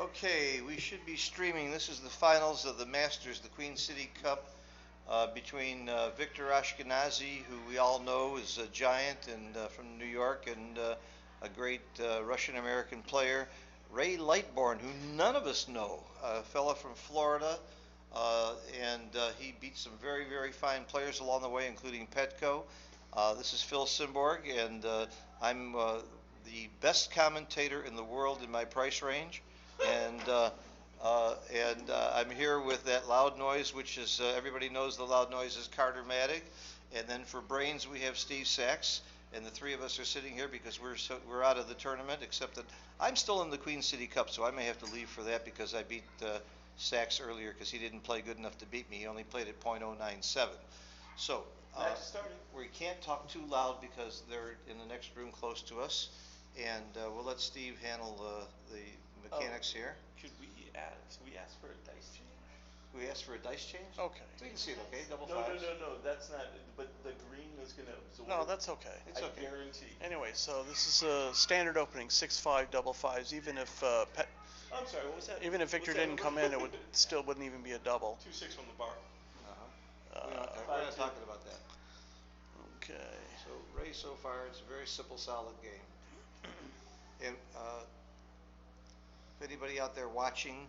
Okay, we should be streaming. This is the finals of the Masters, the Queen City Cup, between Victor Ashkenazi, who we all know is a giant and from New York, and a great Russian-American player, Ray Lightbourn, who none of us know, a fella from Florida, and he beat some very, very fine players along the way, including Petco. This is Phil Simborg, and I'm the best commentator in the world in my price range. And I'm here with that loud noise, which is everybody knows the loud noise is Carter Maddock. And then for brains we have Steve Sachs, and the three of us are sitting here because we're out of the tournament. Except that I'm still in the Queen City Cup, so I may have to leave for that because I beat Sachs earlier because he didn't play good enough to beat me. He only played at .097. So we can't talk too loud because they're in the next room close to us, and we'll let Steve handle the mechanics here. Should we ask for a dice change? We asked for a dice change? Okay. So you can see it, okay? Double No, fives? no, that's not, but the green is going to absorb. No, that's okay. It's okay. I guarantee. Anyway, so this is a standard opening, 6-5 double fives. Even if I'm sorry, what was that? even if Victor didn't come in, it would still wouldn't even be a double. 2-6 from the bar. We're not talking about that. Okay. So Ray, so far, it's a very simple, solid game. And if anybody out there watching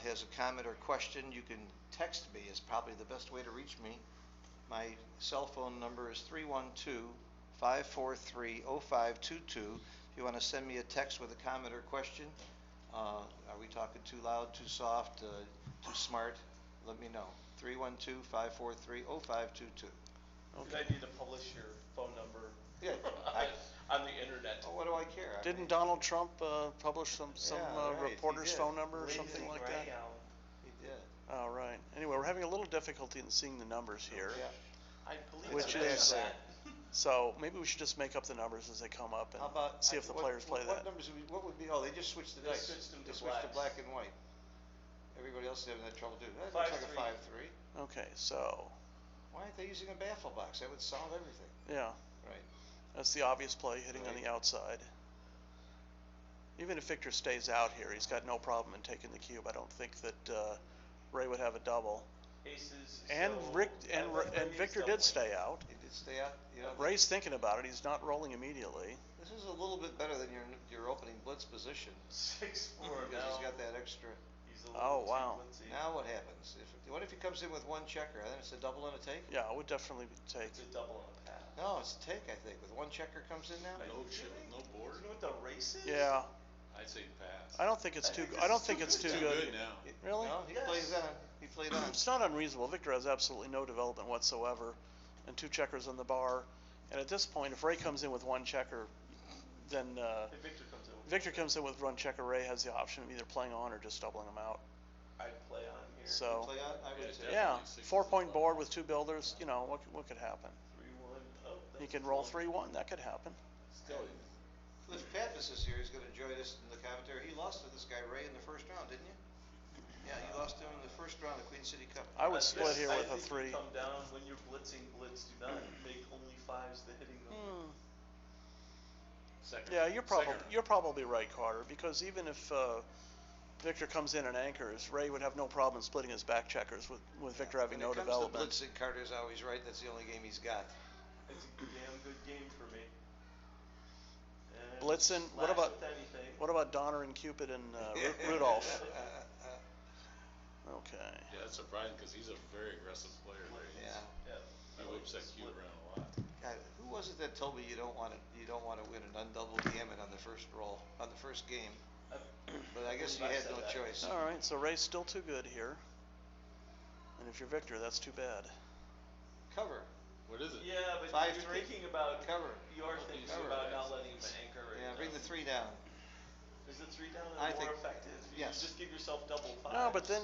has a comment or question, you can text me. It's probably the best way to reach me. My cell phone number is 312-543-0522. If you want to send me a text with a comment or question, are we talking too loud, too soft, too smart? Let me know. 312-543-0522. Good idea to publish your phone number on the internet. Oh, what do I care? Didn't Donald Trump publish some right, reporter's phone number or something like that? He did. All right. Anyway, we're having a little difficulty in seeing the numbers here. Yeah. I believe Which is so maybe we should just make up the numbers as they come up and see if the players play that. What numbers would be? Oh, they just switched the dice. They switched to black and white. Everybody else is having that trouble too. That looks like a 5-3. Okay, so why aren't they using a baffle box? That would solve everything. yeah, Right. that's the obvious play, hitting on the outside. Even if Victor stays out here, he's got no problem in taking the cube. I don't think that Ray would have a double. Aces. And Victor did stay out. He did stay out. You know, Ray's thinking about it. He's not rolling immediately. this is a little bit better than your opening blitz position 6-4 because now. he's got that extra. He's a Oh, little wow. too blitzy. Now what happens? What if he comes in with one checker? Then it's a double and a take? Yeah, it would definitely take. It's a double on a pass. No, it's a take, I think. With one checker comes in now? No shit, no board. You know what the race is? Yeah, I'd say pass. I don't think it's too. I don't think it's too Too good. good now. Really? No, he plays on. He played on. It's not unreasonable. Victor has absolutely no development whatsoever, and two checkers on the bar. And at this point, if Ray comes in with one checker, then If Victor comes in with Victor comes in with one checker. Ray has the option of either playing on or just doubling them out. I'd play on here. So Play on? I would say. yeah, Definitely 4-point board with two builders. You know what could happen? 3-1. Oh, He that's can roll 3-1. That could happen. Still. Cliff Pappas is here. He's going to join us in the commentary. He lost to this guy Ray in the first round, didn't you? Yeah, you lost to him in the first round of Queen City Cup. I would split here with a I 3. think you come down when you're blitzing. Blitz. Do not make only fives the hitting them. Second. Yeah, you're probably right, Carter. Because even if Victor comes in and anchors, Ray would have no problem splitting his back checkers with Victor having no development. When it comes to blitzing, Carter's always right. That's the only game he's got. It's a damn good game for me. And Blitzen. smash with anything. What about Donner and Cupid and Rudolph? Okay. Yeah, that's surprising because he's a very aggressive player. Right? Yeah. He whips that cube around a lot. God, who was it that told me you don't want to win an undoubled gammon on the first roll, on the first game? But I guess you had no choice. All right, so Ray's still too good here. And if you're Victor, that's too bad. Cover. What is it? Yeah, but 5-3? you're thinking about Cover. You are thinking Cover. about not letting him anchor. Yeah, bring the 3 down. Is the 3 down I more think- effective? yes. You just give yourself double 5. No, but then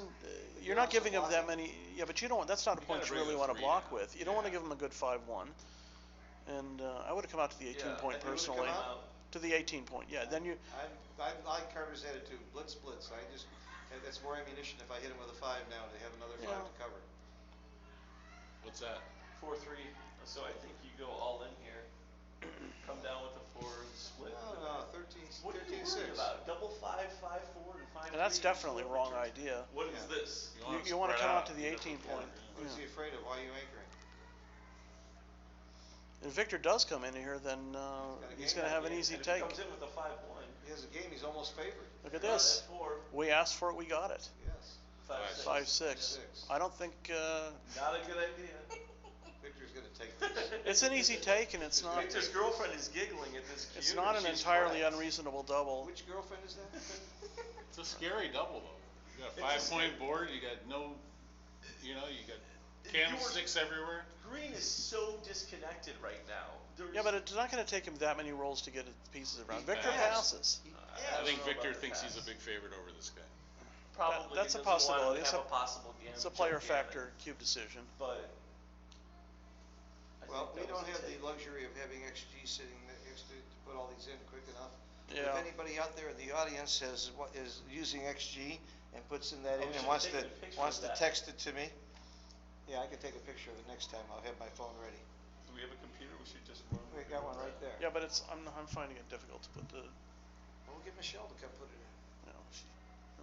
you're not giving him that many. Yeah, but you don't. That's not a You point gotta you really bring the want to 3 block down. with. You don't want to Yeah. give him a good 5-1. And I would have come out to the 18-point And you would've personally. come out? To the 18-point, yeah. Then you. I like Carter's attitude. Blitz. That's more ammunition if I hit him with a 5 now to have another 5 Yeah. to cover. What's that? 4-3. So I think you go all in here. Come down with a 4 and split. No, 13, What are you 13-6. worried about? Double 5, 5-4, and find And that's definitely a wrong idea. What is this? You want to come out to the 18 point. What's he Yeah. afraid of? Why are you anchoring? If Victor does come in here, then he's going to have an easy And if take. he comes in with a 5-1. He has a game, he's almost favored. Look at this. That's 4. We asked for it, we got it. Yes. 5-6. 5-6. I don't think Not a good idea. Victor's gonna take this. it's an easy take, and it's not. Victor's girlfriend is giggling at this cue. It's not an and she's entirely correct. unreasonable double. Which girlfriend is that? It's a scary double though. You got a It's a 5-point board, you got no, you got candlesticks everywhere. Green is so disconnected right now. Yeah, but it's not going to take him that many rolls to get his pieces around. He Victor passes. passes. I think Victor thinks he's a big favorite over this guy. Probably That's a he doesn't want possibility. to have a possible It's a player jump gammon, factor cube decision. But I Well, think we that don't was a have the take. luxury of having XG sitting next to put all these in quick enough. Yeah. If anybody out there in the audience is using XG and puts in that Oh, in we and should've wants taken a picture to of that. text it to me, yeah, I can take a picture of it next time. I'll have my phone ready. Do we have a computer? We should just run. We got one right there. Yeah, but I'm finding it difficult to put the. We'll get Michelle to come put it in. No.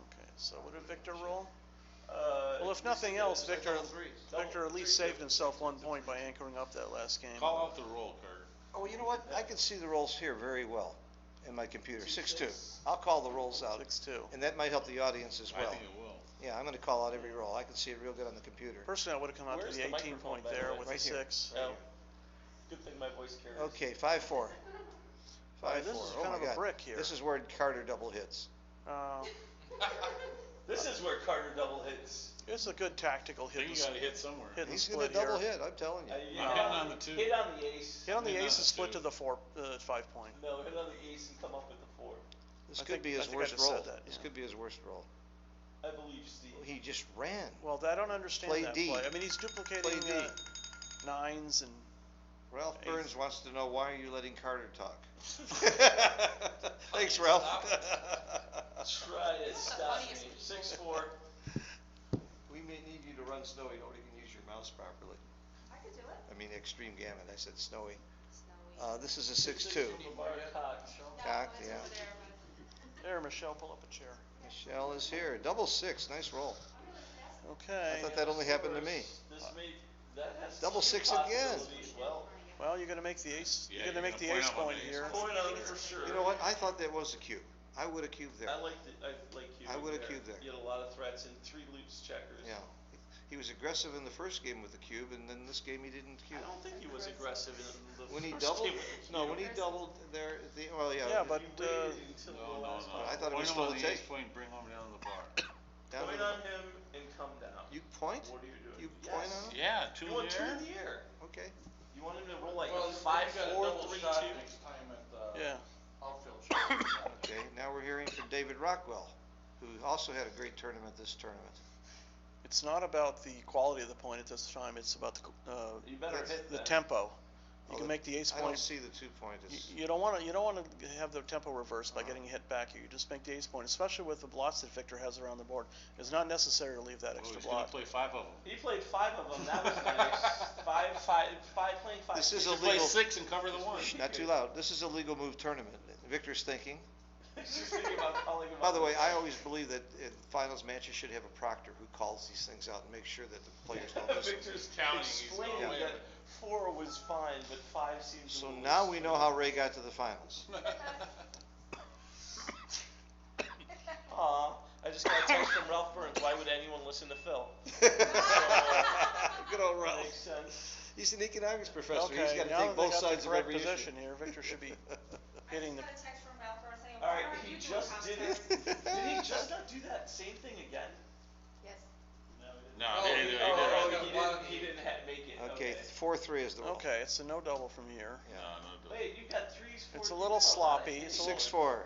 Okay. So what did Victor roll? Well, Well, if nothing else, Victor threes. at least saved himself 1 point by anchoring up that last game. Call out the roll, Carter. Oh, you know what? I can see the rolls here very well in my computer. 6-2. I'll call the rolls out. 6-2. And that might help the audience as well. I think it will. Yeah, I'm going to call out every roll. I can see it real good on the computer. Personally, I would have come out Where's to the the 18 point microphone, by the there way? with Right a here. 6. Oh, good thing my voice carries. Okay, 5-4. 5-4. This is Oh kind my of a God. brick here. This is where Carter double hits. This is where Carter double hits. It's a good tactical I hit. think you gotta hit somewhere. Hit and He's going split to double here. hit, I'm telling you. You I'm hit hitting on the 2. Hit on the ace. Hit on the Hit on ace the and split two. to the 5 point. No, hit on the ace and come up with the 4. This I could think- be I his think I worst just said roll. that, This yeah. could be his worst roll. I believe Steve. He just ran. Well, I don't understand Play that D. play. I mean, he's duplicating Play D. nines and Ralph Ace. Burns wants to know, why are you letting Carter talk? Thanks, Ralph. Try to stop me. 6-4. We may need you to run Snowy, nobody can use your mouse properly. I could do it. I mean, extreme gamut, I said Snowy. Snowy. This is a 6-2. Lamar Cox. No, cocked, it's yeah. over there, but- there, Michelle, pull up a chair. Michelle is here. Double 6, nice roll. Okay. I thought that only happened to me. That has Double some 6 again. possibility as Well, Well, you're gonna make the ace. Yeah, you're gonna you're make the gonna ace point out point on the here. ace. point on it for sure. You know what? I thought that was a cube. I would have cubed there. I like you. I would've cubed there. You had a lot of threats and 3 loose checkers. Yeah. He was aggressive in the first game with the cube, and then this game he didn't I cube. don't think he was aggressive in the When he first doubled, game with the no, cube. when he doubled there, well, yeah. Yeah, but He waited until No, the no, last no. one. I thought it was Point him still on a the take. ace point, bring him down to the bar. Down to Point the- on him and come down. You point? What are you doing? You point Yes. on him? Yeah, 2 You in want the 2 air. in the air. Okay. You want him to roll like Well, a you 5, got a 4, double 3, shot 2. next time at the Yeah. outfield shot. Okay, now we're hearing from David Rockwell, who also had a great tournament this tournament. It's not about the quality of the point at this time. It's about You better That's- hit the that. tempo. You Oh, can make the ace I don't point. see the 2 point. You don't want to have the tempo reversed by getting hit back. You just make the ace point, especially with the blots that Victor has around the board. It's not necessary to leave that Oh, extra he's gonna blot. play 5 of them. He played 5 of them. That was nice. Playing 5. This is He a should play legal- 6 and cover the 1. Not too loud. This is a legal move tournament. Victor's thinking. He's just thinking about calling him By up. the way, I always believe that in finals matches should have a proctor who calls these things out and makes sure that the players don't miss them. Victor's counting. He's explaining going, that 4 was fine, but 5 seems a So little now we extreme. know how Ray got to the finals. Aw, I just got a text from Ralph Burns. Why would anyone listen to Phil? Good old Makes Ralph. sense. He's an economics professor. He's Okay, got to now take that they both got the sides of correct every issue. position here, Victor should be hitting the. I just got a text from Ralph Burns saying, All why right, aren't he you doing just did it. commentary? Did he just not do that same thing again? Yes. No, Oh, he did it. oh, He got did it. blocked. He didn't make it. Okay, 4-3 is the roll. Okay, it's a no double from here. Yeah. No, Wait, you got 3s, 4s. It's a little sloppy. It's a little- 6-4.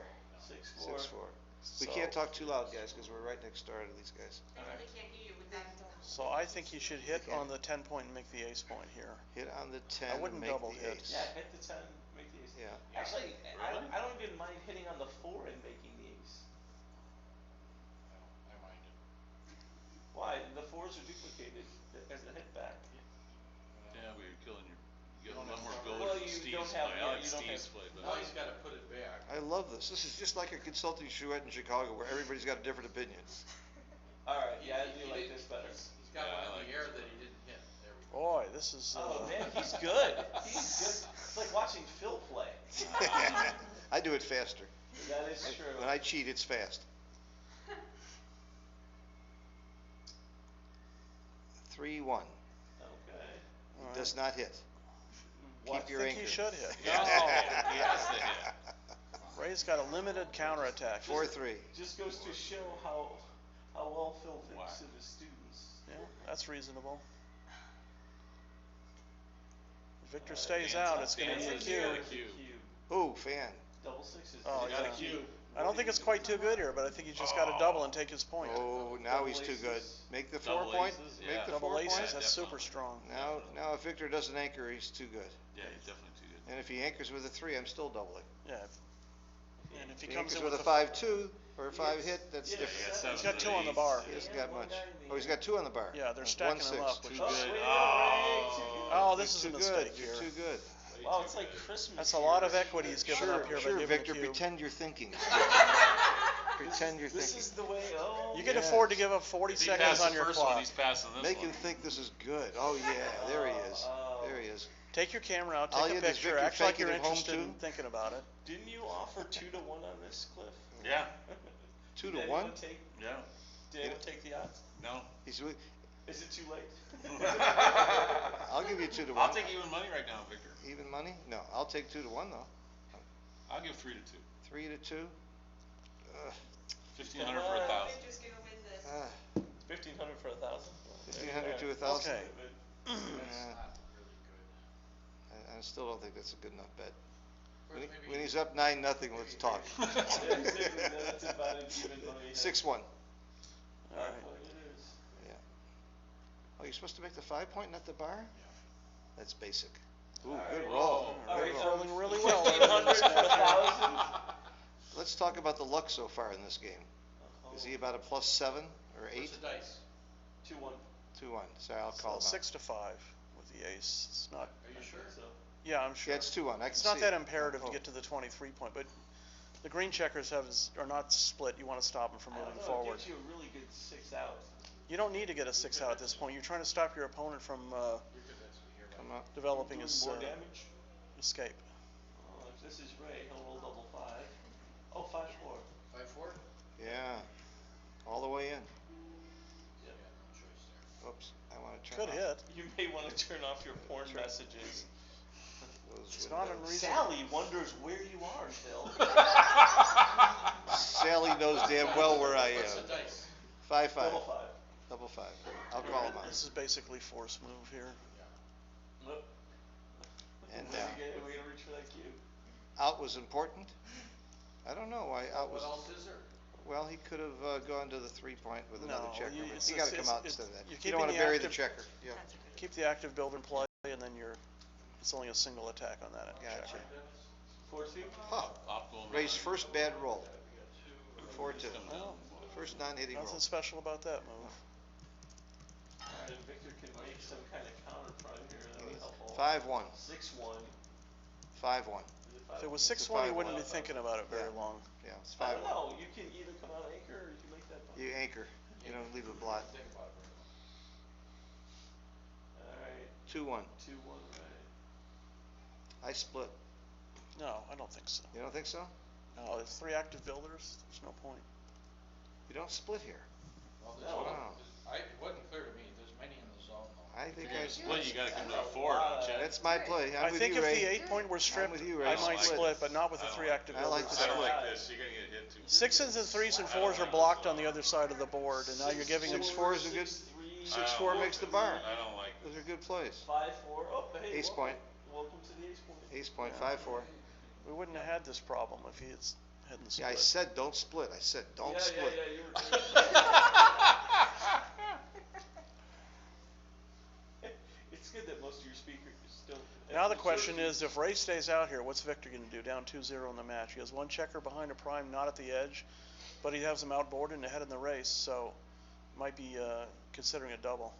6-4. 6-4. We So- can't talk too loud, guys, because we're right next door to these guys. They really can't hear you with that. So I think he should hit Okay. on the 10 point and make the ace point here. Hit on the 10 I and wouldn't make double the hit. ace. Yeah, hit the 10, make the ace. Yeah. Actually, Really? I don't even mind hitting on the 4 and making the ace. I mind it. Why? The 4s are duplicated as a hit back. Yeah, but you're killing your. You You get a don't lot have more cover. ability Well, for you Steve's don't have- play. yeah, I like you don't Steve's have- play, but Now he's gotta put it back. I I love this. This is just like a consulting charrette in Chicago where everybody's got a different opinion. Alright, yeah, I do like this better. He's got one in the air that he didn't hit. There we go. Boy, this is, Oh, man, he's good. He's good. It's like watching Phil play. I do it faster. That is true. When I cheat, it's fast. 3-1. Okay. all Does right. not hit. What? Keep your I think anchor. he should hit. No, he has to hit. Ray's got a limited counterattack. 4-3. Just goes to show how well Phil Wow. thinks of his students. Yeah, that's reasonable. If Victor Dan stays out, it's going to be a says cue. he got a cue. Ooh, fan. Double sixes. Oh, He Got yeah. a cue. I don't think it's quite too good here, but I think he's just got to double and take his point. Oh, now he's too good. Make the 4 Double point. aces, Make yeah. the Double 4 aces, point. that's definitely. super strong. Now if Victor doesn't anchor, he's too good. Yeah, he's definitely too good. And if he anchors with a 3, I'm still doubling. Yeah. And if If he he comes anchors in with a a 5-2 or a 5 hit, that's Yeah, different. Yeah, He's got 2 on the bar. He hasn't got much. Oh, he's got 2 on the bar. Yeah, they're That's stacking 1-6. them up, which Too is- good. Way to go, Ray. Oh, You're this is a too mistake good. here. You're too good. Wow, it's like Christmas. That's a lot of equity he's given Sure, up here by sure, giving Victor, a cube. pretend you're thinking. Pretend you're This thinking. is the way. Oh. You can Yes. afford to give up 40 If he seconds passed on the your first one, clock. he's passing this Make one. him think this is good. Oh, yeah, there he is. Oh. There he is. Take your camera out, All take you a did is picture, Victor act like faking you're it home, interested in too? thinking about it. Didn't you offer 2-1 on this, Cliff? Yeah, 2 Did to anyone 1. Take, yeah. did anyone take the odds? No. He's. Is it too late? I'll give you 2 to 1. I'll take even money right now, Victor. Even money? No, I'll take 2 to 1 though. I'll give 3 to 2. 3 to 2. 1,500 for 1,000. Victor's gonna win this. 1,500 for 1,000. 1,500 to 1,000. Okay. Yeah, That's not really good. I still don't think that's a good enough bet. Or maybe When he's up 9-0, let's talk. That's about an even money. 6-1. All right. It is. Oh, you're supposed to make the 5 point, not the bar? That's basic. Ooh, All good right. roll. All Good right, roll. rolling really well. 1,500 for 1,000. Let's talk about the luck so far in this game. Is he about a +7 or 8? What's the dice? 2-1. 2-1. Sorry, I'll call So him out. 6 to 5 with the ace. It's not. Are you sure? So, Yeah, I'm sure. Yeah, it's 2-1. I can It's see not that it. imperative to Oh. get to the 23 point, but the green checkers are not split. You want to stop them from I don't moving know, forward. it gives you a really good 6 out. You don't need to get a 6 out at this point. You're trying to stop your opponent from You're convincing me here. Come up. developing Doing his more damage. escape. Oh, if this is Ray, he'll roll double 5. Oh, 5-4. 5-4? Yeah. All the way in. Yeah, no choice there. Oops. I want to turn Could off hit. You may want to turn off your porn messages. those It's not windows. unreasonable. Sally wonders where you are, Phil. Sally knows damn well where I What's the am. dice? 5-5. Double 5. Double 5. I'll call him out. This is basically force move here. Nope. And Way to get it, way to reach for that cube. out was important. I don't know why out was. What else is there? Well, he could have gone to the 3 point with another No, checker. you- But it's you a- got to come it's- out it's- instead of that. you're You keeping don't want to the bury the active- checker. Yeah. That's a good. Keep the active builder in play, and then it's only a single attack on that Gotcha. checker. 4-2. Huh. Optimal. Ray's first bad roll. 4-2. Come down. First non-hitting roll. Nothing special about that move. Alright, and Victor can make some kind of counter prime here, that would help all. 5-1. 6-1. 5-1. Is it If it was 5-1? 6-1, you 5-1. wouldn't be thinking about it very Yeah. long. Yeah, it's I 5-1. don't know, you can either come out anchor or you can make that button. You anchor. You don't leave a blot. Think about it very much. Alright, 2-1. 2-1, right. I split. No, I don't think so. You don't think so? No, there's 3 active builders. There's no point. You don't split here. Well, No. Wow. it wasn't clear to me. There's many in the zone though. I think If you're I gonna split, you gotta come to a 4, don't you? That's my play. I'm I with think you, if Ray. the 8 point were stripped, with you, Ray. I I might like split, but not with the I 3 don't active I like builders. the I don't split. like this, you're gonna get hit too. 6s and 3s and 4s are blocked on the other side of the board, and now you're giving them 6-4 is a good. 6-3. 6-4 makes the bar. I don't like Those are good plays. 5-4. Oh, hey, Ace welcome. point. Welcome to the ace point. Ace point, Yeah. 5-4. We wouldn't have had this problem if he hadn't Yeah, split. I said don't split. I said don't yeah, split. Yeah, you were It's good that most of your speakers still. Now the question is, if Ray stays out here, what's Victor going to do? Down 2-0 in the match. He has 1 checker behind a prime, not at the edge, but he has him outboarded and ahead in the race, so might be considering a double.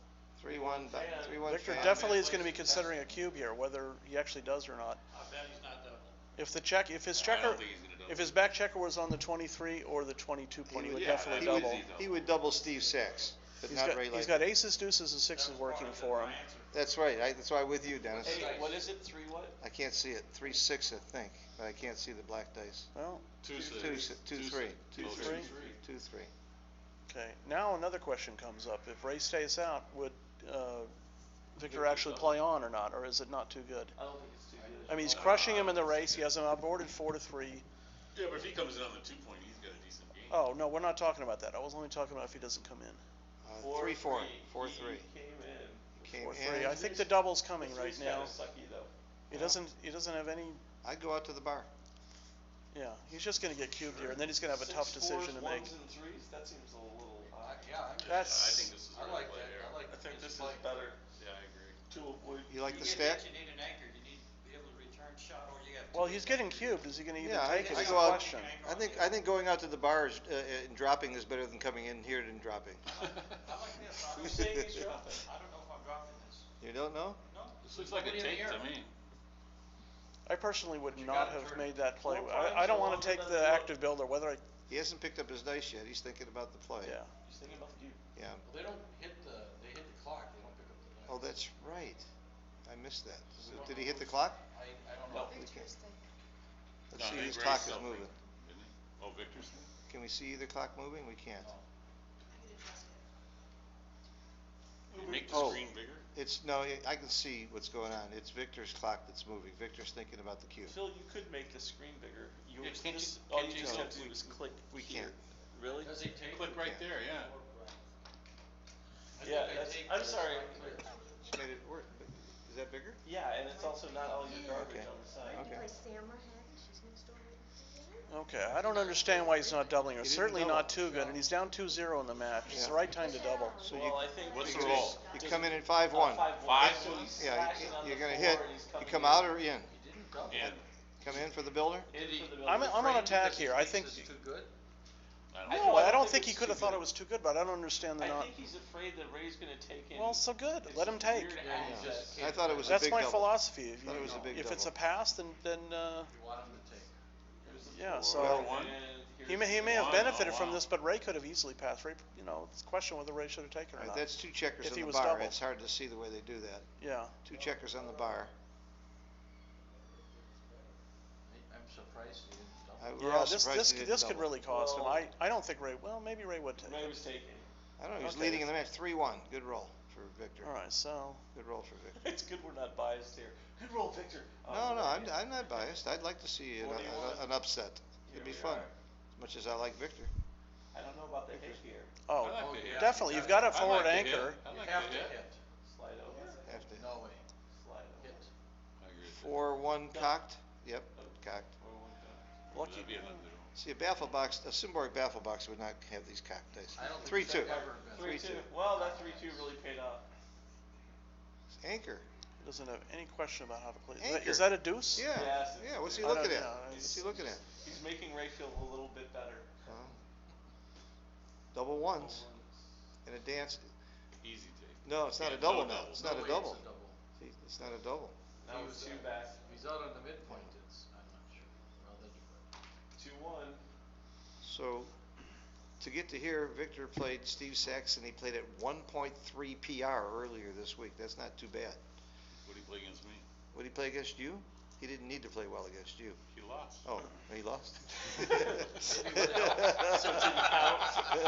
3-1, Fan. 3-1 Victor fan. definitely is going to be considering a cube here, whether he actually does or not. I bet he's not double. If his I checker, don't think he's gonna double. If his back checker was on the 23 or the 22 point, he would definitely He would, double. he would double Steve Sachs, but not Ray He's Lightbourn. got aces, deuces, and sixes working for him. That's right, that's why I'm with you, Dennis. Hey, what is it, 3 what? I can't see it, 3-6, I think, but I can't see the black dice. Well, 2-6. 2-3. 2-3. 2-3. okay. Now another question comes up. If Ray stays out, would Victor actually play on or not, or is it not too good? I don't think it's too good. I mean, he's crushing him in the race. He has him outboarded 4-3. Yeah, but if he comes in on the 2 point, he's got a decent game. Oh no, we're not talking about that. I was only talking about if he doesn't come in. 3-4. 4-3. He came in. Came 4-3. in. I think the double's coming The right three's now. kinda sucky though. He doesn't have any. I'd go out to the bar. Yeah, he's just going to get cubed here, and then he's going to have a tough 6 decision to fours, make. ones and threes. That seems a little odd. Yeah, I'm That's. I think this is I where like play that, here. I like I think this is play. better Yeah, I agree. to avoid. You like the You stack? You need an anchor, you need to be able to return shot, or you have. Well, he's getting cubed. Is he going to even Yeah, take I it? Is go the out. question. I think going out to the bar and dropping is better than coming in here and dropping. I like this. Who's saying he's dropping? I don't know if I'm dropping this. You don't know? No? This looks like a Nobody in take the to air. me. I personally would You not gotta have turn- made that play. Four I primes don't are want to longer take than the the- active builder, whether I. He hasn't picked up his dice yet. He's thinking about the play. Yeah. He's thinking about the cube. Yeah. Well, they don't hit they hit the clock, they don't pick up the dice. Oh, that's right. I missed that. So did he hit the clock? I don't know. We can't. Let's No, I see think whose Ray's clock is still moving. Isn't he? Oh, Victor's. Can we see either clock moving? We can't. No. Can you make the Oh. screen bigger? No, I can see what's going on. It's Victor's clock that's moving. Victor's thinking about the cube. Phil, you could make the screen bigger. You Yeah, can't just, you- all can't you you just go- have to do is click. We here. can't. Really? Does he take? Click right there, yeah. I think Yeah, I that's, take I'm this sorry. right there. She made it work. Is that bigger? Yeah, and it's also not all your garbage Okay. on the side. Okay. Okay, I don't understand why he's not doubling. It's He didn't certainly double. not too good, and he's down 2-0 in the match. It's the right time to double. So Well, I think. What's the because- roll? You because- come in at 5-1. 5-1. So he's Yeah, slashing on you're the gonna floor hit. and he's You coming come in. out or in? He didn't double. And Come in for the builder? In Did he- for the I'm builder. on Afraid attack because he here. I thinks think. it's too good? No, I don't think he could have thought it was too good, but I don't understand the I not. think he's afraid that Ray's gonna take in. Well, so good. it's Let him take. weird Yeah, angles he just that- I thought it was a That's big my double. philosophy. Thought it was a big If it's a double. pass, then You want him to take. Here's the yeah. four, So one. and he here's may the have Wow, benefited from wow. this, but Ray could have easily passed. Ray, it's a question whether Ray should have taken or not. That's two checkers If on he the was bar. double. It's hard to see the way they do that. Yeah. Two checkers on the bar. I'm surprised he didn't double. We're Yeah. all This surprised he didn't this could double. really cost him. Well- I don't think Ray. Well, maybe Ray would take. Ray was taking. I don't know. He was Okay. leading in the match 3-1. Good roll for Victor. All right. So. Good roll for Victor. It's good we're not biased here. Good roll, Victor. No, I'm not biased. I'd like to see an upset. It'd be fun. As much as I like Victor. I don't know about the hit here. Oh, I like the hit. definitely. You've got a I like forward the hit. anchor. I You like have the to hit. hit. Slide over. Have to. No way. Slide over. Hit. I agree with that. 4-1 cocked. Yep, cocked. Or one down. Lucky. That'd be another. See, a Symbotic baffle box would not have these cocked dice. I don't think 3-2. it's ever been. 3-2. Well, that 3-2 really paid off. Anchor. He doesn't have any question about how to play. Anchor. Is that a deuce? Yeah. Yes, Yeah. What's he I don't looking at? know. What's he looking at? He's making Ray feel a little bit better. Double ones and a dance. Easy take. No, it's not a Yeah, double no now. double. It's No not a way double. It's a double. See, it's not a double. Now He it's was, 2 back. If he's out on the midpoint, I'm not sure. Well, then you 2-1. So, to get to here, Victor played Steve Sachs, and he played at 1.3 PR earlier this week. That's not too bad. What did he play against me? Would he play against you? He didn't need to play well against you. He lost. Oh, he lost. So it didn't count? Is that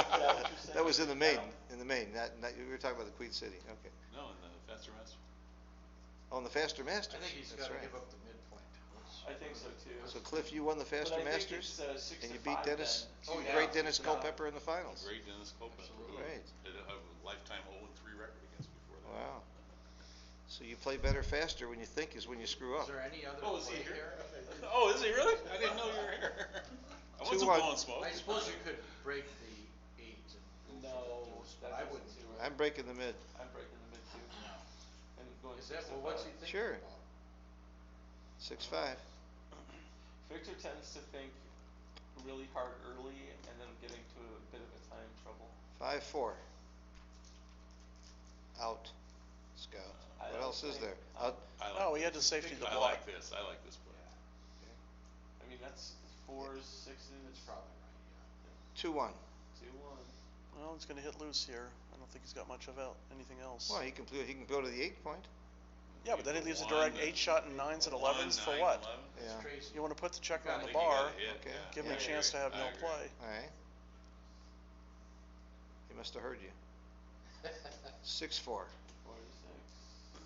what you're saying? That was in the Didn't main. count? In the main. Not we were talking about the Queen City. Okay. No, in the faster master. On the Faster Masters. I think he's That's gotta right. give up the midpoint. I think so too. So Cliff, you won the But Faster I think Masters, it's, 6 and to you beat 5 Dennis, then. Oh, yeah. great Dennis Yeah. Culpepper in the finals. Great Dennis Copeland. Absolutely. Right. Had a lifetime 0-3 record against me before that. Wow. So you play better faster when you think is when you screw Is up. there any other Oh, is he play here? here? Oh, is he really? I didn't know you were here. I wasn't 2-1. blowing smoke. I suppose you could break the 8 and go No, for the deuce, but that I doesn't wouldn't seem do right. I'm breaking the mid. I'm breaking the mid too. No. And going Is 6 that, to well, what's 5. he thinking Sure. about? 6-5. Victor tends to think really hard early and then getting to a bit of a time trouble. 5-4. Out. Scout. I What don't else is think- there? Out. I like Oh, he this. had to safety the I block. like this. I like this play. I mean, that's fours, sixes. That's probably right, 2-1. 2-1. Well, he's gonna hit loose here. I don't think he's got much of anything else. Well, he can go to the 8 point. Yeah, but then he leaves a direct 8 shot and 9s and 11s for what? Yeah. It's crazy. You wanna put the checker on I the think you bar, Okay. give him a chance to have no play. All right. He must have heard you. 6-4. 4 to 6.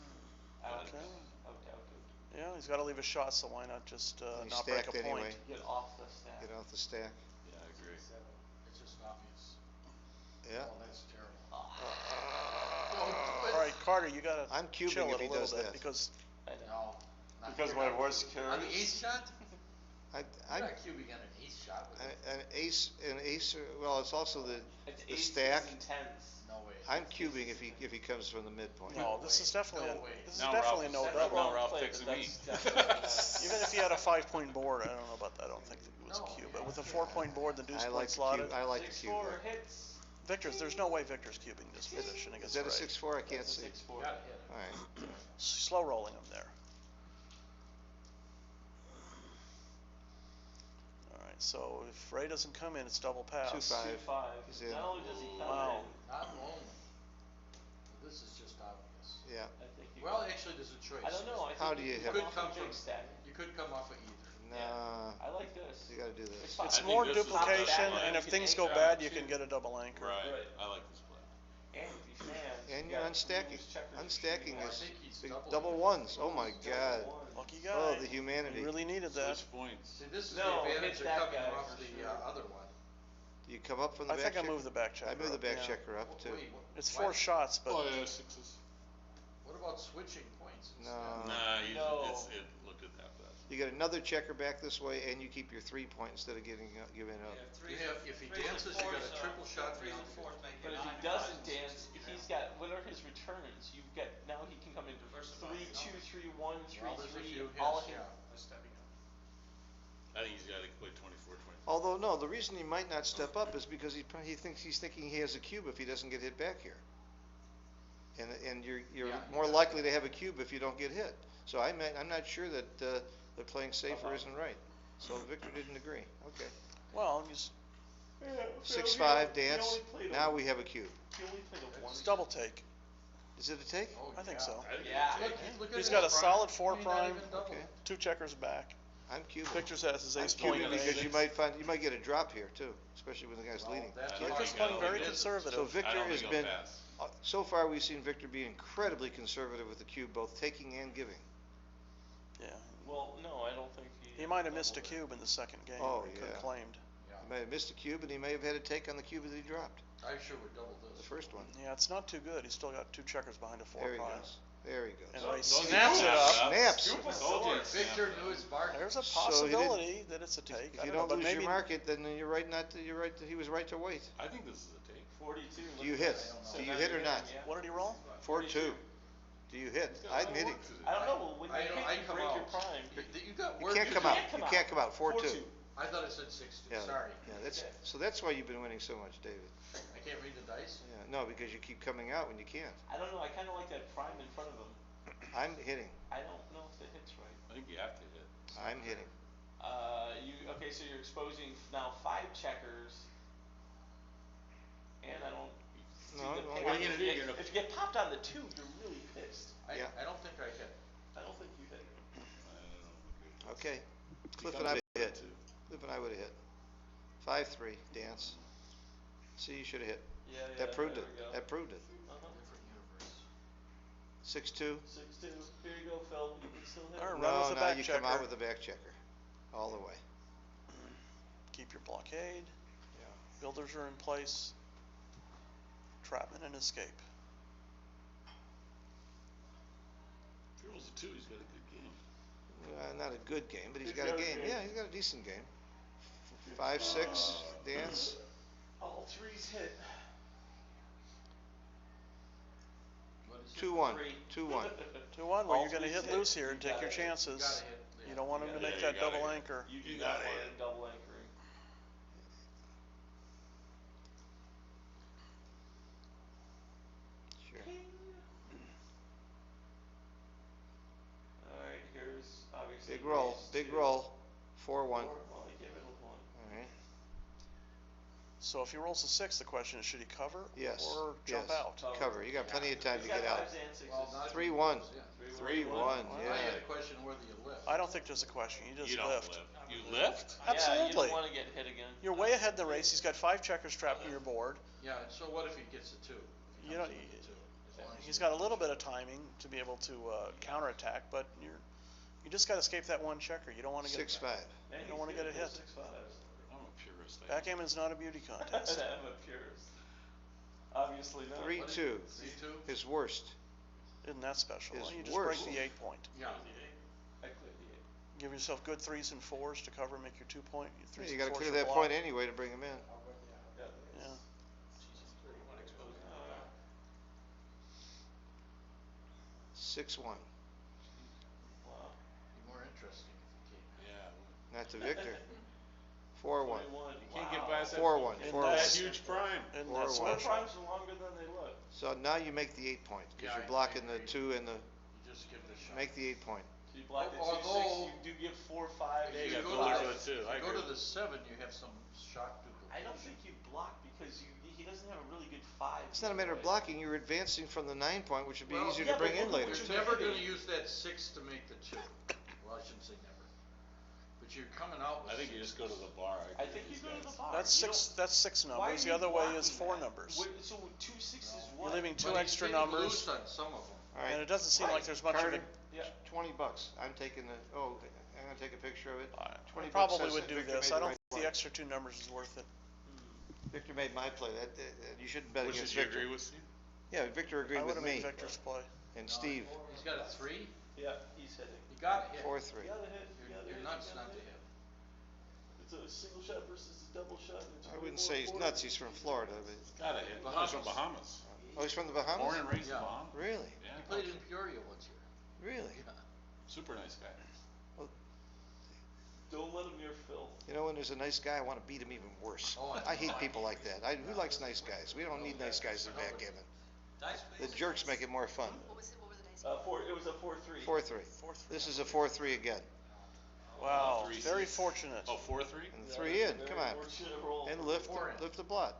Out. Okay. Okay. Yeah, he's gotta leave a shot, so why not just, And he's not break a stacked point? anyway. Get off the stack. Get off the stack. Yeah, I agree. It's just obvious. Yeah. Oh, that's terrible. Alright, Carter, you gotta I'm chill cubing it if a he little does bit, that. because I know. No. not- Because you're my not horse cubing. On the carries. eighth shot? I'm You're not cubing on an eighth shot with it. an ace. Well, it's also the It's the aces stack. and tens. No way. I'm cubing if he comes from the midpoint. no, this is definitely No a, way. this is Now definitely Ralph no is- double. now Ralph Play, fixing but me. that's definitely Even if he had a 5-point board, I don't know about that, I don't think it was No, cube, yeah, but with a yeah. 4-point board, the deuce I point like the slotted. cube. I like the cube. 6-4 there. hits. Victor's, there's no way Victor's cubing this position Is against that a Ray. 6-4? I can't That's a see. 6-4. Gotta hit it. All right. Slow rolling him there. Alright, so if Ray doesn't come in, it's double pass. 2-5. 2-5. He's in. Not only does he come Wow. in, Not only. This is just obvious. Yeah. I think you Well, can- actually, there's a choice. I don't know. I think How do you can hit Could come off come a big from- stack. You could come off of either. Nah. I like this. You got to do It's this. fine. It's I think more this is the duplication, best and play. if things go Yeah, bad, you too. can get a double anchor. Right, Right. I like this play. And if he stands, And you you're got unstacking. loose checkers Unstacking I is think he's big doubling double it. ones. Oh my God. Lucky Oh, guy. the He humanity. really needed that. Switch points. See, this is No, the advantage hit of that coming guy off for the sure. other one. Do you come up from the I back think I checker? moved the back checker I moved the up, back yeah. checker up too. Wait, It's why- 4 shots, but Oh, yeah, sixes. What about switching points instead? No. Nah, you, No. it looked at that fast. You get another checker back this way, and you keep your 3 point instead of giving up. You have, if he dances, you got a triple shot for the outfield. But if he doesn't dance, he's got, what are his returns? You've got, now he can come in 3-2, 3-1, Well, there's a 3-3, few all hits, hit. yeah. I think he's got to play 24, 25. Although no, the reason he might not step up is because he thinks he's thinking he has a cube if he doesn't get hit back here. And you're Yeah, more yeah. likely to have a cube if you don't get hit. So I'm not sure that they're playing safer isn't right. So Victor didn't agree. Okay. well, he's 6-5 dance. Now we have a cube. He only played a one. it's double take. Is it a take? Oh, I think yeah. so. Yeah. Look at He's his got a prime. solid 4 He not prime. even double. Okay. 2 checkers back. I'm cubing. Victor's has his I'm ace point cubing and because ace. you might get a drop here too, especially when the guy's Well, leading. that's Victor's why Victor's you playing gotta very leave it. conservative. So Victor I don't has think been, he'll pass. so far we've seen Victor be incredibly conservative with the cube, both taking and giving. Yeah. Well, no, I don't think He might have missed a cube in the second game. Oh, He could have yeah. claimed. Yeah, He may have missed a cube, and he may have had a take on the cube that he dropped, I sure would double the this. first one. Yeah, it's not too good. He's still got 2 checkers behind a 4 There he prime. goes. There he And goes. Ray Don't snaps you it snap up. it up. Snaps. Scoop a Told you. sword. Victor knew his market. There's a So he didn't- possibility that it's a take. I If you don't know, don't but lose maybe your market, then you're right not to, you're right, he was right to wait. I think this is a take. 42. Do you hit? So Do you now hit you're or not? hitting, yeah. What did he roll? 4-2. Do you hit? I'm hitting. I don't know, when you I hit, you come break your out. prime. You got You word. can't come out. You can't come out. 4-2. 4-2. I thought it said 6-2, Yeah. sorry. Yeah, that's why you've been winning so much, David. I can't read the dice. Yeah, no, because you keep coming out when you can't. I don't know, I kinda like that prime in front of him. I'm hitting. I don't know if it hits right. I think you have to hit. I'm hitting. Okay, so you're exposing now 5 checkers. And I don't. see No, the no, payoff. what are you gonna do? You're gonna- If you get popped on the 2, you're really pissed. Yeah. I don't think I hit. I don't think you hit. I don't Okay. Cliff He and I comes would have hit. too. Cliff and I would have hit. 5-3, dance. See, you should have hit. Yeah, That proved there it. we go. That proved it. Uh-huh. Different universe. 6-2. 6-2. Here you go, Phil. You can still hit. All right, run No, with the now back you checker. come out with the back checker. All the way. Keep your blockade. Yeah. Builders are in place. Trapman and escape. If he rolls a 2, he's got a good game. Not a good game, but he's He's got a got a game. game. Yeah, he's got a decent game. 5-6, dance. All 3s hit. What is it? 2-1. 3. 2-1. 2-1, well, All you're gonna threes hit hit. loose here and You take your gotta hit. You chances. gotta hit. You Yeah. don't want him to gotta make hit. that You gotta double hit. anchor. You do You not gotta want hit. him double anchoring. Sure. Alright, here's obviously. Big roll. raise Big 2. roll. 4-1. Well, I give it So if he rolls a 6, the question is, should he cover Yes, or jump yes. out? Cover, you got plenty of time to He's got get out. fives and sixes. Well, not if he 3-1. goes in. 3-1, Well, Now you yeah. got a question of whether you lift. I don't think there's a question. You just You don't lift. lift. You lift? Yeah, you Absolutely. don't wanna get hit again. You're way ahead in the race. He's got 5 checkers trapped on your board. Yeah, so what if he gets a 2? If he You comes know, in with a 2? As long as He's you- got a little bit of timing to be able to counterattack, but you just got to escape that 1 checker. You don't want to get 6-5. Man, You don't wanna get a hit. 6-5s. I'm a purist. Backgammon's not a beauty contest. I'm a purist. Obviously not. 3-2. 3-2? His worst. Isn't that special? His Well, you just worst. break the 8 point. Yeah. I cleared the 8. Give yourself good 3s and 4s to cover, make your 2 point. Your Yeah, 3s you and gotta 4s clear are that blocked. point anyway to bring him in. Yeah. You want to expose him. 6-1. Wow. Be more interesting if he came. Yeah. Not to Victor. 4-1. 21. You can't get past that. 4-1. And 4-1. That that's- huge prime. Isn't Or that what? Four special? primes are longer than they look. So now you make the 8 point, because Yeah, you're I blocking the agree. 2 and the, You just give the shot. make the 8 point. So you block the Al- 2-6, although- you do give 4-5. If Yeah, you you got go to to block the- it too. I If you go agree. to the 7, you have some shot duplication. I don't think you block because he doesn't have a really good 5. It's not a matter of blocking, you're advancing from the 9 point, which would be Well, easier yeah, to bring but in look later. what You're you're never hitting. gonna use that 6 to make the 2. Well, I shouldn't say never. But you're coming out with I think you 6. just go to the bar. I think you go to the bar. That's You 6. don't- That's 6 why are numbers. The you other way is blocking 4 that? numbers. So 2-6 is You're what? leaving 2 But he's extra getting numbers, loose on some of them. All right. and it doesn't seem like Right. there's much of Carter, a. Yeah. $20. I'm taking the, I'm gonna take a picture of it. I 20 bucks probably says would that do Victor this. made I the don't right think the play. extra 2 numbers is worth it. Victor made my play, you shouldn't bet Which against did you Victor. agree with, Steve? Yeah, Victor I agreed would with have me, made Victor's play. and No, Steve, He's got a 3? Yeah, he's hitting. You gotta hit. 4-3. You gotta hit. You gotta You're hit, nuts you gotta not to hit. hit. It's a single shot versus a double shot. and it's I wouldn't 24 say he's quarters. nuts, he's from Florida, but, Gotta hit. He's Bahamas. from Bahamas. oh, he's from the Born Bahamas? and raised in Yeah. Bahamas. Really? Yeah. He played in Peoria once year. Really? Yeah. Super nice guy. Don't let him near Phil. You know, when there's a nice guy, I wanna beat him even worse. Oh, I hate people like that. Who likes nice guys? We don't need nice guys in backgammon. The jerks make it more fun. What was it, what were the dice? It was a 4-3. 4-3. This is a 4-3 again. Wow, 3-6. very fortunate. Oh, 4-3? And the 3 in, Very come on. fortunate roll. And lift, Four in. lift the blot.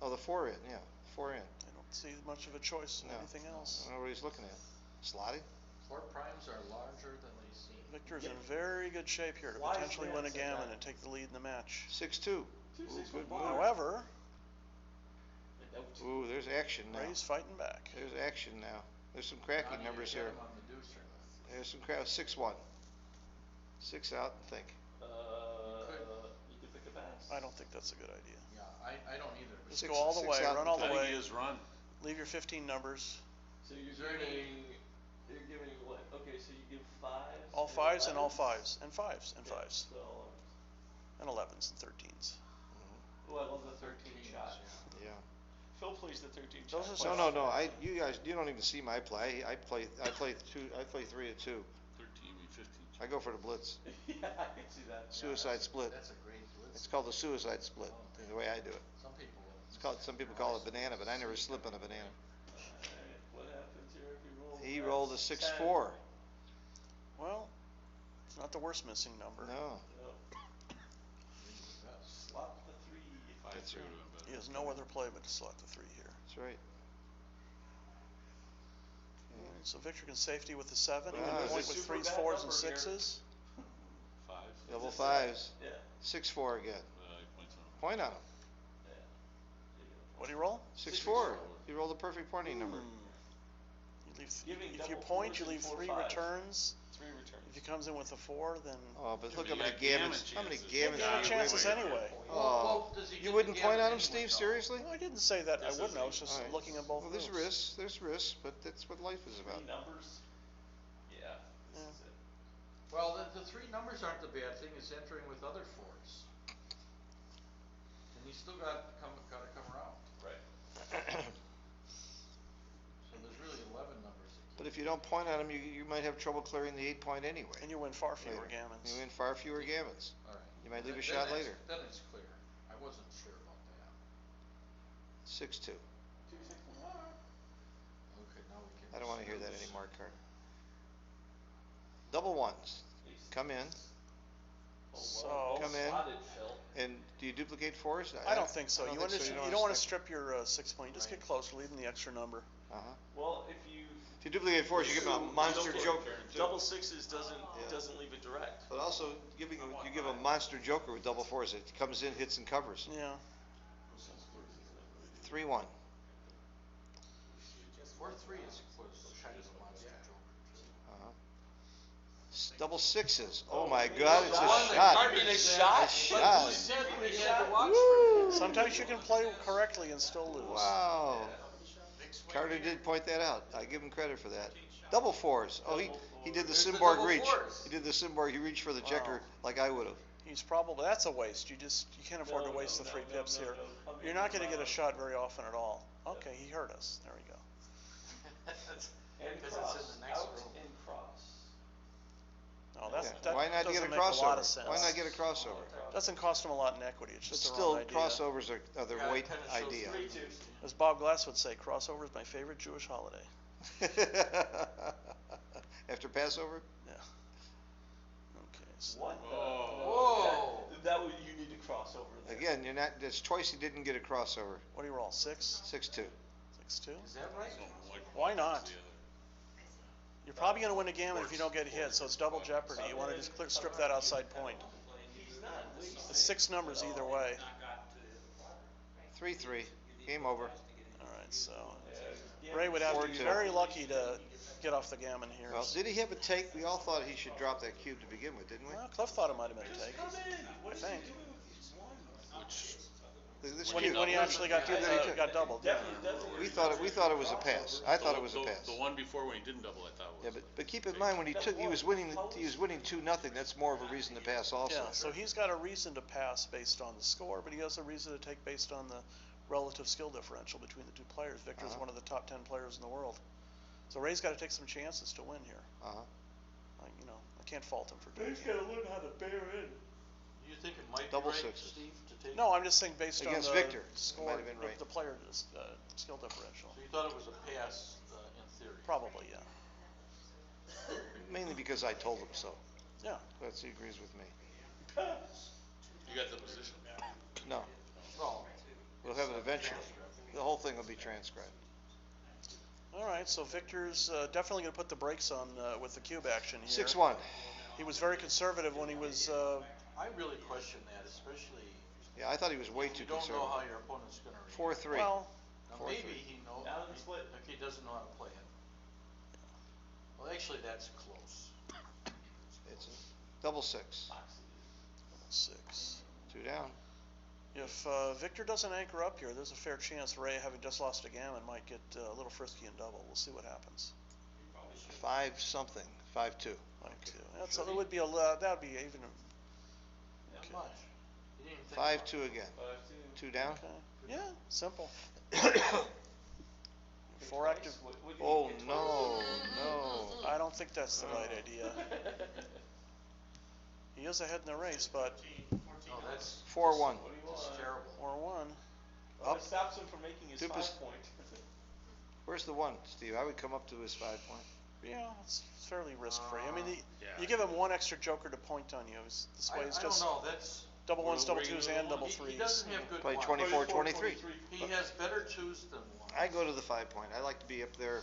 Oh, the 4 in, yeah, 4 in. I don't see much of a choice in No. anything I else. don't know what he's looking at. Slotty? 4 primes are larger than they seem. Victor's in very good shape here to Wise potentially man win a said gammon that. and take the lead in the match. 6-2. 2-6 Ooh, with good bar. move. However, Ooh, there's action now. Ray's fighting back. There's action now. There's some Now cracking do you numbers get here. him on the deuce or not? There's some 6-1. 6 out and think. You could pick a pass. I don't think that's a good idea. Yeah, I don't either. but Just Six- go all the six way, out run and all the I think way, he just run. leave your 15 numbers, So you're Is there any- giving what? Okay, so you give 5s. all 5s and all 11s? 5s, and 5s, and Yeah, 5s, so, and 11s and 13s. oh, I love the 13 shot. Yeah. Phil plays the 13 Those shot. are No, some- no, no, you guys, you don't even see my play. I play 3-2. 13, 15. I go for the blitz. Yeah, I can see that. Suicide split. That's a great blitz. It's called the suicide split, the way I do it. Some people. Some people call it banana, but I never slip on a banana. Alright, what happens here if he rolls? He that? rolled a 6-4. Well, it's not the worst missing number. No. No. Slot the 3. 5-3 would have been He better. has no other play but to slot the 3 here. That's right. So Victor can safety with the 7, he Ah, can it's point a with super 3s, bad 4s, and number here. 6s. 5. Double It's a seven. 5s. Yeah, 6-4 again. He points on. Point on him. yeah. What'd he roll? 6-4. He rolled a perfect pointing number. You leave, Giving if you double point, fours you and leave 4 3 5s. returns. 3 returns. If he comes in with a 4, then Oh, but Yeah, look but how you many got gammon gammons, how many chances. gammons Yeah, did you chances win with? anyway. Oh, does he you get wouldn't the point gammon on him, anyway, Steve, though? seriously? No, I didn't say that. I This wouldn't. I was isn't- just Alright. looking at both Well, moves. there's risks, but that's what life is about. 3 numbers. Yeah, this Yeah. is it. Well, the 3 numbers aren't the bad thing, it's entering with other 4s. And you still gotta come around. Right. So there's really 11 numbers. But if you don't point on him, you might have trouble clearing the 8 point anyway. And you win far fewer Later. gammons. You win far fewer gammons. All right. You might leave a Then shot it's- later. Then it's clear. I wasn't sure about that. 6-2. 2, 6, 1. Okay, now we can. I don't wanna hear that discuss. anymore, Carter. Double ones. Ace. Come in. So, Come in. Spotted, Phil. And do you duplicate fours? I don't think so. I don't You think want so. to, you don't want to strip your 6 point. You just get closer, leaving the extra number. Uh-huh. Well, if you If you duplicate fours, you give him a monster joker. too. double sixes Yeah. doesn't leave it direct. But also, you give a monster joker with double fours. It comes in, hits, and covers. Yeah. 3-1. 4-3 is kind of a monster joker. Uh-huh. Double sixes. Oh my God, it's a One that shot. Carter In a said- shot? But Shot. who said we In a had to shot? watch for it? Sometimes you can play correctly and still lose. Wow. Carter did point that out. I give him credit for that. Double fours. Oh, he did the There's the Simborg double reach. fours. He did the Simborg. He reached for the checker like I would have. He's probably, that's a waste. You can't afford to waste the 3 pips here. You're not going to get a shot very often at all. Okay, he heard us. There we go. And Because cross. it's in the next Out row. and cross. No, Yeah. that Why not doesn't get a make a lot of crossover? sense. Why not get a crossover? Doesn't cost him a lot in equity. It's But just a still, wrong idea. crossovers are the Yeah, it weight kinda shows idea. 3-2. As Bob Glass would say, crossover is my favorite Jewish holiday. After Passover? Yeah. Okay. So What? Whoa. That would you need to cross over there. Again, you're not. There's twice he didn't get a crossover. what do you roll? 6? 6-2. 6-2? Is that right? Why not? You're probably going to win a gammon if you don't get hit, so it's double jeopardy. You want to just strip that outside point. He's not wasting. It's 6 numbers either way. 3-3. Game over. All right, so Yeah, Ray would have to be 4-2. very lucky to get off the gammon here. Well, did he have a take? We all thought he should drop that cube to begin with, didn't we? Well, Cliff thought it might have been a take. Come in. What I is think. he doing? He's won. Look at this When he, cube. when he actually got, Cube that he took. got doubled, yeah. Definitely. We thought it was a pass. I thought it was a pass. The one before when he didn't double, I thought was. Yeah, but keep in mind when he was winning 2-0. That's more of a reason to pass also. Yeah, so he's got a reason to pass based on the score, but he has a reason to take based on the relative skill differential between the two players. Victor's Uh-huh. one of the top 10 players in the world. So Ray's got to take some chances to win here. Uh-huh. I can't fault him for doing He's it. got to learn how to bear in. You think it might Double be right, sixes. Steve, to take? No, I'm just saying based Against on the Victor, it score, might have been right. the player skill differential. So you thought it was a pass in theory? Probably, yeah. Mainly because I told him so. Yeah. But he agrees with me. You got the position? No, No. we'll have it eventually. The whole thing will be transcribed. All right, so Victor's definitely going to put the brakes on with the cube action here. 6-1. He was very conservative when he was. I really question that, especially Yeah, I thought he was way if too you don't know how conservative. your opponent's gonna react. 4-3. Well, Now, 4-3. maybe he knows, Down and split. like he doesn't know how to play it. Well, actually, that's close. It's a double 6. 6. 2 down. If Victor doesn't anchor up here, there's a fair chance Ray, having just lost a gammon, might get a little frisky and double. We'll see what happens. 5-something. 5-2. 5-2. That's it would be that would be even. Not much. He didn't even think about 5-2 again. 5-2. 2 down. Okay. Yeah, simple. 4 active. What do you Oh, get, no, no. I don't think that's the right idea. He is ahead in the race, but No, that's 4-1. What do you that's want? terrible. 4-1. Well, it stops him from making his Dupus- 5 point. Where's the 1, Steve? I would come up to his 5 point. Yeah, it's fairly risk-free. I mean, Yeah. you give him one extra joker to point on you. This way it's I don't just know, that's, double ones, double Where you twos, gonna and go? double he threes. doesn't have good Play ones. 24-23. He has better twos than ones. I go to the 5 point. I like to be up there.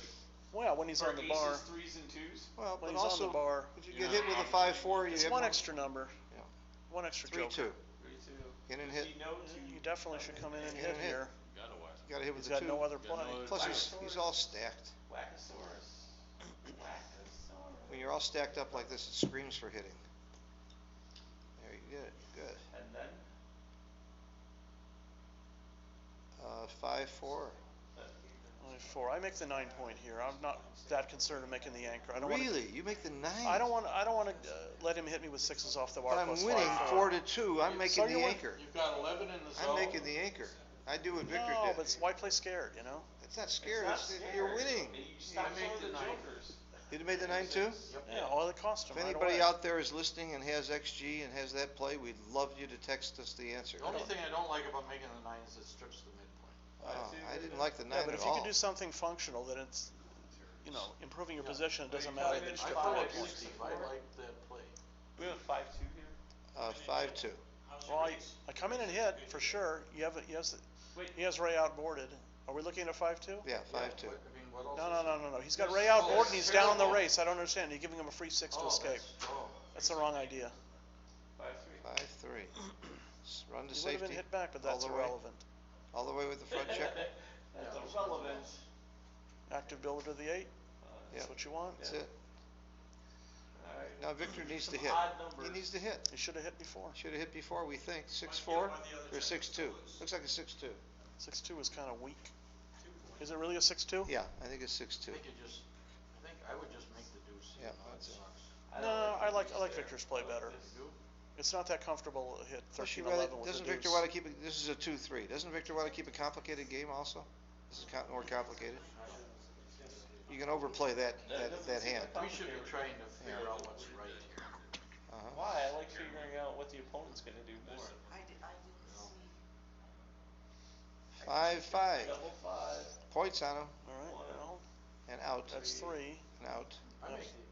Well, when he's For on the bar. aces, 3s, and 2s. Well, When but he's on the also, bar. if you get hit with a 5-4, you It's have one more- extra number. Yeah. One extra 3-2. joker. 3-2. In and Does hit. he know You to definitely should come in and In hit and hit. here. Gotta watch. You gotta hit with He's the got 2. no other Got play. no other- Plus, he's all stacked. Whackosaurus? Whackosaurus. When you're all stacked up like this, it screams for hitting. There, you get it. Good. And then? 5-4. 4. I make the 9 point here. I'm not that concerned in making the anchor. I don't Really? You make the 9? I don't want to let him hit me with 6s off the bar. But I'm plus winning 5-4. 4-2. I'm making you the win. anchor. You've got 11 in the zone. I'm making the anchor. I do what Victor No, did. but why play scared? You know. It's not scared. Not It's, scared. you're winning. You stop make showing the the 9. jokers. You'd have made the 9 too? Yep. Yeah, all it cost him. If right anybody away. out there is listening and has XG and has that play, we'd love you to text us the answer. The only thing I don't like about making the 9 is it strips the midpoint. Oh, I didn't like the 9 Yeah, but at if you all. could do something functional, then it's, improving your Yeah. position. It doesn't Well, matter you that play it's it- stripped I the follow midpoint. you, Steve. I like that play. We have 5-2 here. 5-2. Well, I come in and hit for sure. He Wait. has Ray outboarded. Are we looking at 5-2? Yeah, 5-2. What else? No. He's got Yes. Ray Oh, outboard and that's he's down in the terrible. race. I don't understand. You're giving him a free 6 to escape. That's the wrong idea. 5-3. 5-3. Run to He would have been safety. hit back, but all that's the way. irrelevant. All the way with the front checker. That's irrelevant. Active builder to the 8. That's Yeah. what you want. That's it. Alright. Now Victor needs to Some hit. odd He numbers. needs to hit. He should have hit before. Should have hit before, we think. 6-4 or 6-2? Looks like a 6-2. 6-2 is kind of weak. Is it really a 6-2? Yeah, I think it's 6-2. I would just make the deuce. Yeah, even though it that's it. sucks. No, I like this Victor's play better. You do? It's not that comfortable to hit Does 13-11 with doesn't the Victor deuce. want to keep it, this is a 2-3. Doesn't Victor want to keep a complicated game also? This is more complicated. You can overplay that hand. We should be trying to figure out what's right here. Uh-huh. Why? I like figuring out what the opponent's gonna do more. I didn't see. 5-5. Double 5. Points on him All right, One. well, and out. that's 3. And out. I make the,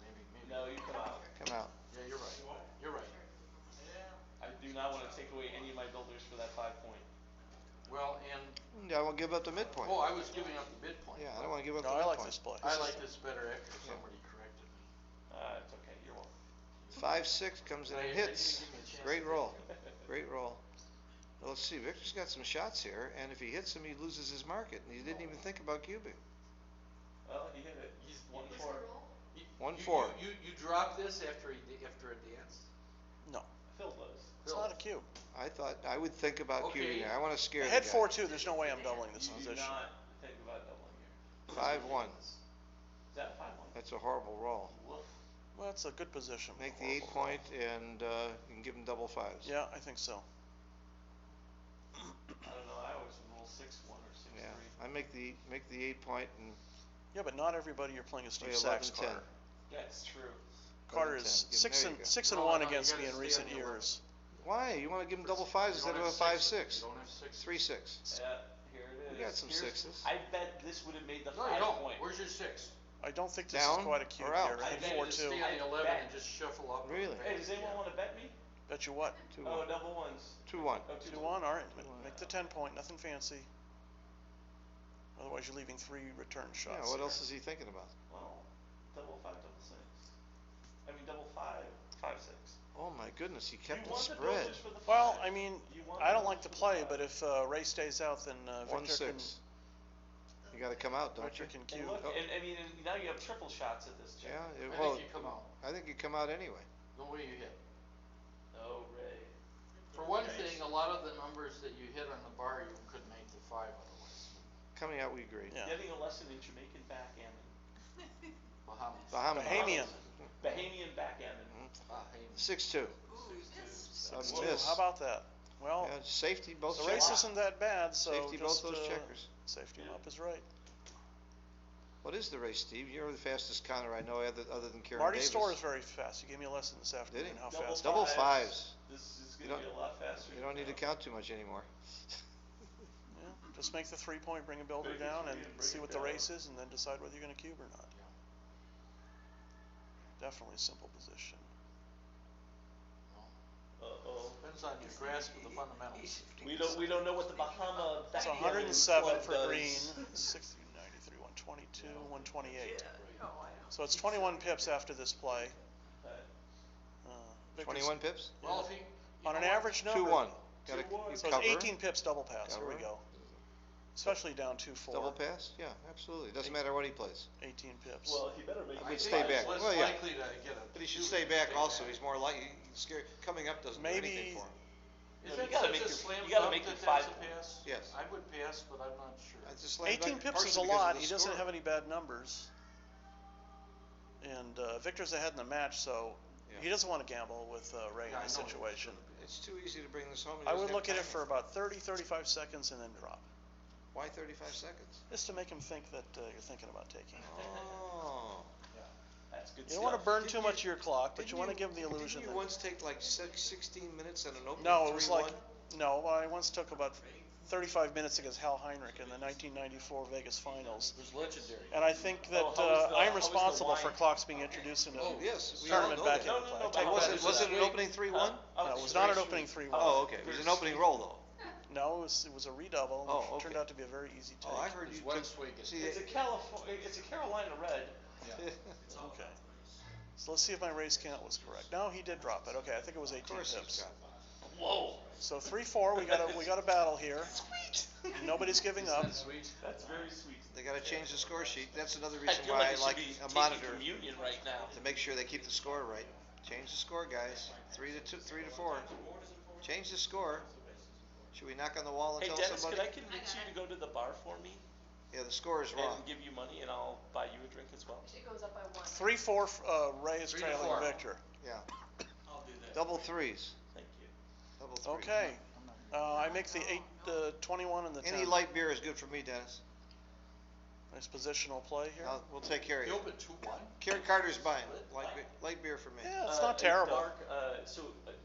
maybe. No, you come out. Come out. Yeah, you're right. You're right. I do not wanna take away any of my builders for that 5 point. Well, and, Yeah, I won't give up the midpoint. I was giving up the midpoint. Yeah, I don't want to give up No, the I like midpoint. this play. I like this better after somebody corrected me. It's okay, you're welcome. 5-6 comes in and They didn't hits. give me a chance Great to roll. think. Great roll. Well, let's see. Victor's got some shots here, and if he hits them, he loses his market. And he didn't even think about cubing. Well, he hit it. He's 1-4. 1-4. You dropped this after a dance? No, Phil does. it's not a cube. I would think about Okay. cubing there. I want to scare the Head guy. 4-2, there's no way I'm doubling this You do position. not think about doubling here. 5-1. Is that 5-1? That's a horrible roll. Woof. Well, it's a good position. Make but the 8 horrible. point, and you can give him double 5s. Yeah, I think so. I don't know, I always roll 6-1 or 6-3. Yeah. I make the 8 point, and Yeah, but not everybody you're playing is Steve Play Sachs, 11-10. Carter. That's true. Carter 11-10. is Give him- there you go. 6 and No, 1 no, you against gotta me in stay recent on the 11. years. why? You want to give him double 5s instead of a 5-6? You don't have 6. 3-6. Yeah, here it is. You got some Here's- 6s. I bet this would have made the No, you 5 don't. point. Where's your 6? I don't think this Down is quite a cube or out? here. I Head bet You 4-2. just stay on the 11 bet. and just shuffle up. Really? Hey, does anyone want to bet me? Bet you what? 2-1. Oh, double ones. 2-1. Oh, 2-1, all right. 2-1. Make the 10 point, nothing fancy. Otherwise, you're leaving 3 return shots. Yeah, what here. else is he thinking about? Well, double 5, double 6. I mean, double 5, 5-6. Oh my goodness, he kept You the won the spread. builders for the 5. Well, I mean, You won I the don't like the builders for play, but 5. if Ray stays out, then Victor 1-6. You got to come out, don't you? can And cube. look, Oh. and I mean, and now you have triple shots at this check. Yeah. I Well, think you come out. I think you come out anyway. No way you hit. Oh, Ray. For one thing, a lot of the numbers that you hit on the bar, you could make the 5 otherwise. Coming out, we agree. Yeah. Getting a lesson in Jamaican backgammon. Bahamas. Bahamian. Bahamian backgammon. 6-2. Six, A two. miss. How about that? Well, Yeah, safety, both the race checkers. isn't that bad, so Safety, just both those checkers. safety him up is right. What is the race, Steve? You're the fastest counter I know other than Karen Marty Davis. Storr is very fast. He gave me a lesson this afternoon he? how Double fast. Double fives. 5s. This is You going to don't- be a lot faster. You don't need to count too much anymore. Yeah, just make the 3 point, bring a builder Make the down, 3 and and bring see it what the down. race is, and then decide whether you're going to cube or not. Definitely a simple position. Uh-oh. Depends on your grasp of the fundamentals. We don't know what the Bahama It's backgammon 107 club for does. green, 60, 93, 122, 128. So it's 21 pips after this play. Victor's- 21 pips? Well, if you On know an what? average number. 2-1. Got 2-1. to So cover. it's 18 pips double pass. Here we Cover. go. Especially down 2-4. Double pass? Yeah, absolutely. Doesn't matter what he plays. 18 pips. Well, he better make I I would think stay he's back. less Well, yeah. likely to get a. But he should two stay and back also. back. He's more likely. Scared. Coming up doesn't do Maybe- anything for him. Is You that gotta such make a your- slam you gotta dunk make your that that's a 5 point. pass? Yes. I would pass, but I'm not sure. It's a slam 18 dunk, pips is a partially because lot. of the He doesn't score. have any bad numbers. And Victor's ahead in the match, so Yeah. he doesn't want to gamble with Ray Yeah, in this I know. situation. It's too easy to bring this home. He I doesn't would have look at it time. for about 30, 35 seconds and then drop. Why 35 seconds? Just to make him think that you're thinking about taking it. Oh. That's good You don't want to burn Didn't too you- much of your clock, but Didn't you want to give him the illusion Didn't you that... once take like 16 minutes on an opening No, it was 3-1? like... No, I once took about 35 minutes against Hal Heinrich in the 1994 Vegas Finals. It was legendary. And I think that Oh, how was the- I'm how was the responsible for wine? clocks being introduced into Oh, yes, we all tournament know back that. into No, play. no, I take but that Was as it a- an opening 3-1? Oh, No, it was it's not very an opening sweet. 3-1. Oh, okay, it was an opening roll though. No, it was a redouble. Oh, and it turned okay. out to be a very easy take. Oh, I heard There's you one took, swig. see, It's a Carolina red. Yeah. Okay. So let's see if my raise count was correct. No, he did drop it. Okay, I think it was 18 of course he's pips. got. Whoa. So 3-4, we got a battle here. Nobody's giving Isn't up. that sweet? That's very sweet. They gotta change the score sheet. That's another I reason feel why like I I should like be a taking monitor, communion right now. to make sure they keep the score right. Change the score, guys. 3-4. Change the score. Should we knock on the wall and Hey tell Dennis, somebody? could I convince you to go to the bar for me Yeah, the score is wrong. and give you money and I'll buy you a drink as well? It goes up by 1. 3-4, Ray is 3 to trailing 4. Victor. Yeah, I'll do that. double threes. Thank you. Double threes. Okay. I make the 21 and the 10. Any light beer is good for me, Dennis. Nice positional play here. We'll take care of You you. opened 2-1? Carter's buying light beer for me. Yeah, it's A not terrible.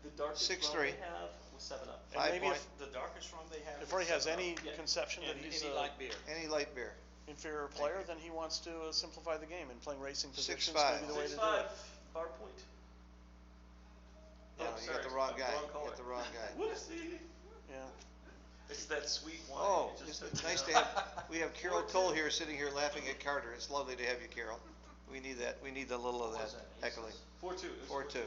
The darkest 6-3. rum they have was 7-Up. And 5 maybe point. if, The darkest rum they have. if Ray has any Yeah. conception that he's Any an light beer. Any light beer. inferior player, then he wants to simplify the game, and playing racing positions 6-5. may be the way to do 6-5, it. bar point. No, Oh, you sorry, got the wrong guy. wrong You color. got the wrong guy. Whoopsie. Yeah. It's that sweet wine. Oh, It just it's took nice me to out. have, we have Carol Cole here sitting here laughing at Carter. It's lovely to have you, Carol. We need that. We need a little of What that was that, heckling. 4-2. It was 4-2.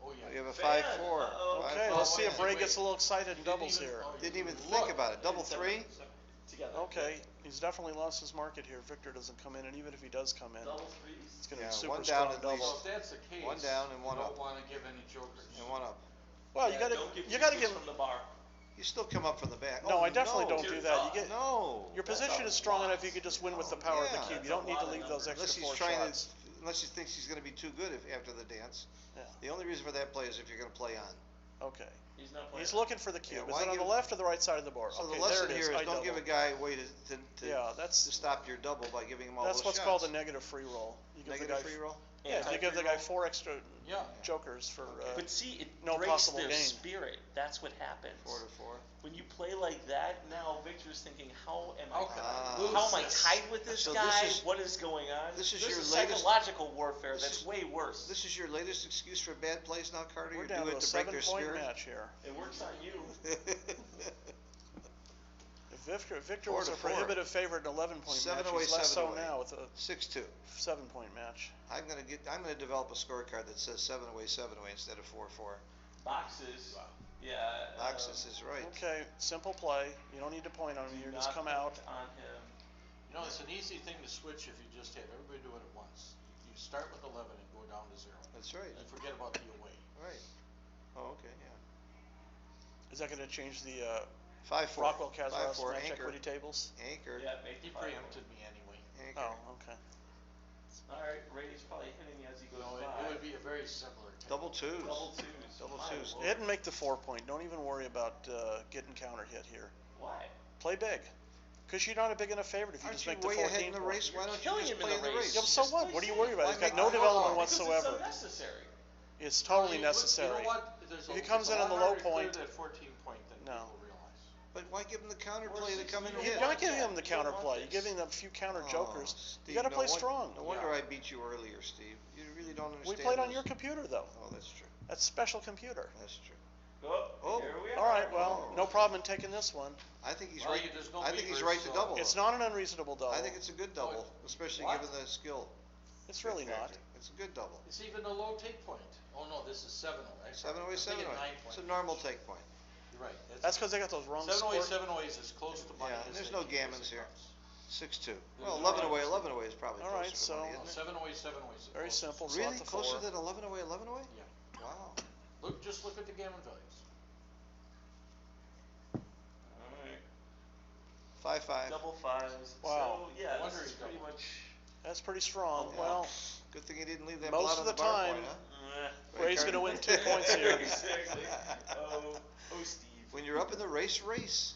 Oh, We yeah. have a Fan. 5-4. Uh-oh. Okay, Oh, let's see wait, if Ray wait. gets a little excited in doubles here. Didn't even think about it. Double three? Together. Okay, he's definitely lost his market here. Victor doesn't come in, and even if he does come in, Double threes. it's going to Yeah, be super one down strong at double. least. So if that's the case. One down and one you up. don't wanna give any jokers. And one up. Well, Yeah, don't give you got to two give. from the bar. You still come up from the back. No, Oh, I definitely no. don't do that. You get No. your position is strong enough. You could just win with the power of the Yeah. cube. You That's a don't need to lot of leave those numbers. extra Unless he's 4 trying shots. to, unless he thinks he's gonna be too good after the dance. Yeah. The only reason for that play is if you're gonna play on. Okay. He's not playing. He's looking for the cube. Yeah, Is why it on the give- left or the right side of the board? So Okay, the lesson there it is. here I is don't give a doubled. guy a way to Yeah, that's stop your double by giving him all that's those what's shots. called a negative free roll. You give Negative the guy free roll? Yeah, you give the guy 4 extra Yeah. jokers for. But see, it no breaks possible their gain. spirit. That's what happens. 4-4. When you play like that, now Victor's thinking, how am I? How can I Ah. lose How am I this? tied with this So guy? this is- What is going on? this is There's your a latest- psychological warfare this that's is- way worse. This is your latest excuse for bad plays now, Carter? We're You're down doing to it a to break their 7-point spirit? match here. It works on you. If Victor 4 was to a 4. prohibitive favorite in 11-point Seven match, away, he's less 7 so away. now with a 6-2. 7-point match. I'm gonna develop a scorecard that says 7 away instead of 4-4. Boxes. Yeah. Boxes is right. Okay, simple play. You don't need to point on him. You just come out. on him. You know, it's an easy thing to switch if you just have everybody do it at once. You start with 11 and go down to 0. That's right. And forget about the away. Right. Oh, okay, yeah. Is that going to change the 5-4. Rockwell Kazaros 5-4 match anchor. equity tables? Anchor. Yeah, make He the five. preempted me anyway. Anchor. Oh, okay. All right, Rady's probably hitting me as he goes No, by. it would be a very similar. technique. Double twos. Double twos. Double My twos. lord. Hit and make the 4-point. Don't even worry about getting counter hit here. Why? Play big. Because you're not a big enough favorite if you Aren't just you make the way 14 ahead in the point. race? Why don't you Killing just him play in the race. Yeah, but so Just what? play What do you safe. worry about? Why He's got make no it development hard? Because whatsoever. it's unnecessary. It's totally You know necessary. what? There's If he it's comes a in lot on the low harder to clear point- that 14 point than No. people realize. But why give them the counter Or play to 6, come in you and don't hit? You're want not giving that. him the You don't counter want play. You're this. giving them a few counter jokers. Steve, You got to play strong. No wonder Yeah. I beat you earlier, Steve. You really don't We understand. played on this. your computer though. Oh, that's true. That's special computer. That's true. Oh, here we are. All right, well, no problem in taking this one. I think he's Well, right. there's no I think he's beavers, right to so- double. It's not an unreasonable double. I think it's a good double, especially What? given the skill. It's really not. factor. It's a good double. It's even a low take point. Oh no, this is 7 away. 7 away, I'm 7 thinking away. 9 It's a point. normal take point. You're right. That's because they got those wrong 7 away, scores. 7 away is as close to money Yeah, as there's they no can gammons possibly here. comes. 6-2. There's Well, no 11 away, gammons. 11 away is probably All closer right, to so- money, No, isn't it? 7 away, 7 away is the Very closest. simple. Really? Slot the Closer 4. than 11 away, 11 away? Yeah. Wow. Just look at the gammon values. All right. 5-5. Double fives. Wow. So, yeah, Wonder this is he's pretty double. much. That's pretty strong. Yeah. Well, Good thing he didn't leave that Most blot of on the the bar time- point, huh? Ray's going to win 2 points here. Exactly. Oh, Steve. When you're up in the race, race.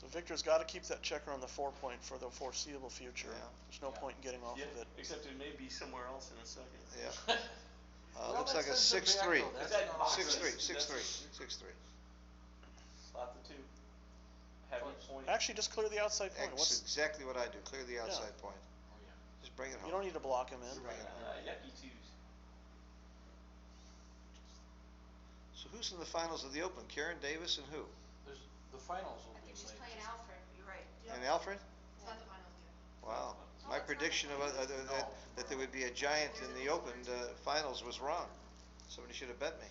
So Victor's got to keep that checker on the 4-point for the foreseeable future. Yeah. There's no Yeah. point in getting off Yeah, of it. except it may be somewhere else in a second. Yeah. Well, Looks that like a sends them 6-3. back, though. That's that not box? awesome. 6-3, That's 6-3, it. 6-3. Slot the 2. Heavy. point. Actually, just clear the outside point. That's exactly what I do, clear the outside point. Oh, yeah. Just bring it home. You don't need to block him in. Yucky twos. So who's in the finals of the Open? Karen Davis and who? The finals will I be think she's late. playing Alfred, you're right. And Alfred? It's not the finals yet. Wow. Oh, My it's not prediction the of, finals. that there would be a giant in the Open finals was wrong. Somebody should have bet me.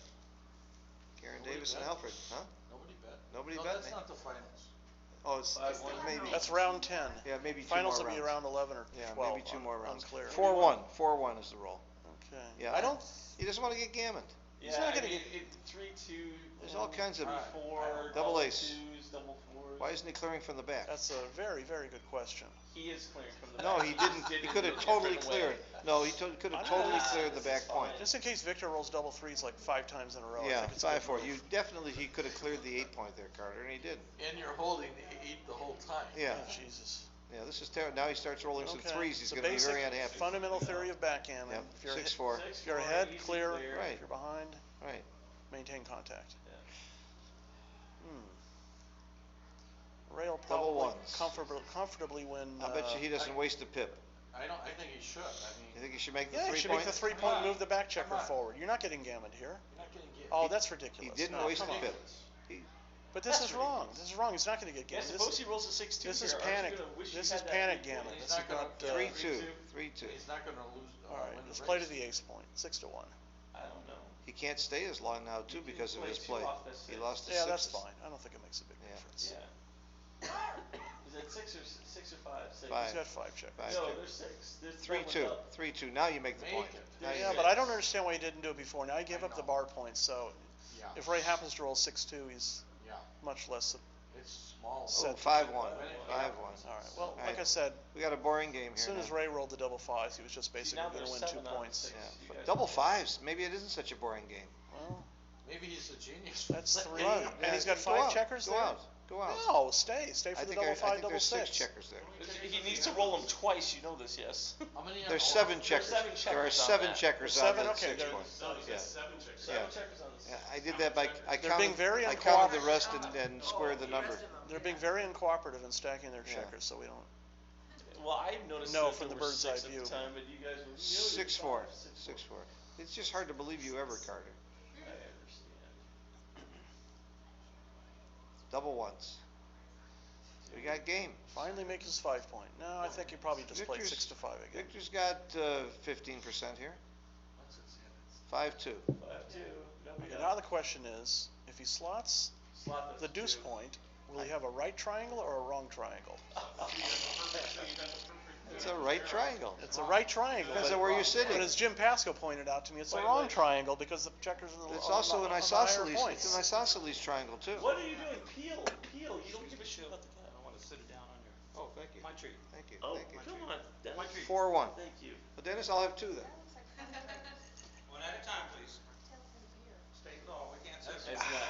Karen Nobody Davis and bet? Alfred, huh? Nobody bet? Nobody No, bet that's me. not the finals. Oh, it's 5-1. maybe. That's round 10. Yeah, maybe two Finals more will be rounds. around 11 or 12. Yeah, maybe two more rounds. Unclear. 4-1. 4-1 is the roll. Okay. Yeah. I don't. He doesn't want to get gammoned. He's not gonna get- 3-2. There's all kinds of. 3-4. Double ace. Twos, double fours. Why isn't he clearing from the back? That's a very, very good question. He is clearing from the No, back. he just didn't. did He it could in have a totally different cleared. way. No, he could have totally cleared the This back is point. fine. Just in case Victor rolls double threes like 5 times in a row. I Yeah, think it's a good 5-4. move. You definitely, he could have cleared the 8 point there, Carter, and he didn't. And you're holding the 8 the whole time. Yeah, Oh, Jesus. yeah. This is terrible. Now he starts rolling some Okay. threes. He's It's a going to be basic very unhappy. fundamental theory of backgammon. Yep. If you're 6-4. if you're ahead, Easy clear. Right. If you're behind, Right. maintain contact. Yeah. Ray will Double probably ones. comfortably win. I bet you he doesn't waste a pip. I think he should. I mean, You think he should make the Yeah, you 3 should point? make the 3-point, on. move the back checker Come on. forward. You're not getting gammoned here. you're not getting get. Oh, that's ridiculous. He didn't No, waste come a on. pip. But this That's is wrong. ridiculous. This is wrong. He's not going to get Yeah, gammoned. suppose he rolls a 6-2 This is here. Aren't you panic. gonna wish you This had is that panic 3 point? gammon. He's This is not gonna- not. 3-2. 3-2. 3-2. He's not going to lose. All right, win the let's play to race. the ace point. 6-1. I don't know. He can't stay as long now, too, You can because of play his two play. off the He six. lost the Yeah, that's sixes. fine. I don't think it makes a big Yeah. difference. Yeah. Is that 6 or 5? 6. Five. He's got 5 checkers. Five No, check. there's 6. There's 3-2. 3-2. Now you make the Make point. it. Now you Yeah, make but it. I don't understand why he didn't do it before. Now he gave I up the know. bar points, so Yeah. if Ray happens to roll 6-2, he's Yeah. much less. It's small. Oh, Set. 5-1. Yeah. 5-1. All right. Well, All like right. I said, We got a boring game as here soon now. as Ray rolled the double fives, he was just See, basically now going to there's win 7 2 out of points. 6. Yeah. You But guys double can- fives. Maybe it isn't such a boring game. Well, Maybe he's a genius. that's 3. Run. And Yeah, he's got go 5 out. checkers Go there? out. Go out. No, stay. Stay I for the think, double I 5, think double there's 6 6. checkers there. He needs to roll them twice. You know this, yes? How many? There's oh, 7 checkers. 7 There are checkers on 7 that. checkers There's on seven? that Okay, 6 there- point. Yeah. 7 Yeah. checkers on this. Yeah, I did that by, I They're being counted, very I counted the uncooperative. rest and squared the number. They're being very uncooperative in stacking their Yeah. checkers, so we don't. Well, I noticed No, that from there the were bird's 6 eye at view. the time, but you guys were 6-4. 6-4. It's just hard to believe you ever, Carter. I understand. Double ones. We got game. Finally make his 5-point. No, I think he probably just played Victor's- 6-5 again. Victor's got 15% here. What's it say? 5-2. 5-2. Okay, now the question is, if he slots Slot the deuce point, will he have a right triangle or a wrong triangle? It's a right triangle. It's a right triangle. Depends but- on where you're sitting. But as Jim Pasco pointed out to me, it's a Wait, wrong wait. triangle because the checkers are It's on also the, an on the higher isosceles. points. It's an isosceles triangle too. What are you doing? Peel. Peel. You don't give a shit about the guy. I want to sit it down on your, Oh, thank you. my treat. Thank you. Oh, Thank you. come on. Dennis. 4-1. Thank you. But Dennis, I'll have 2 then. One at a time, please. Stay, no, we can't sit. It's not.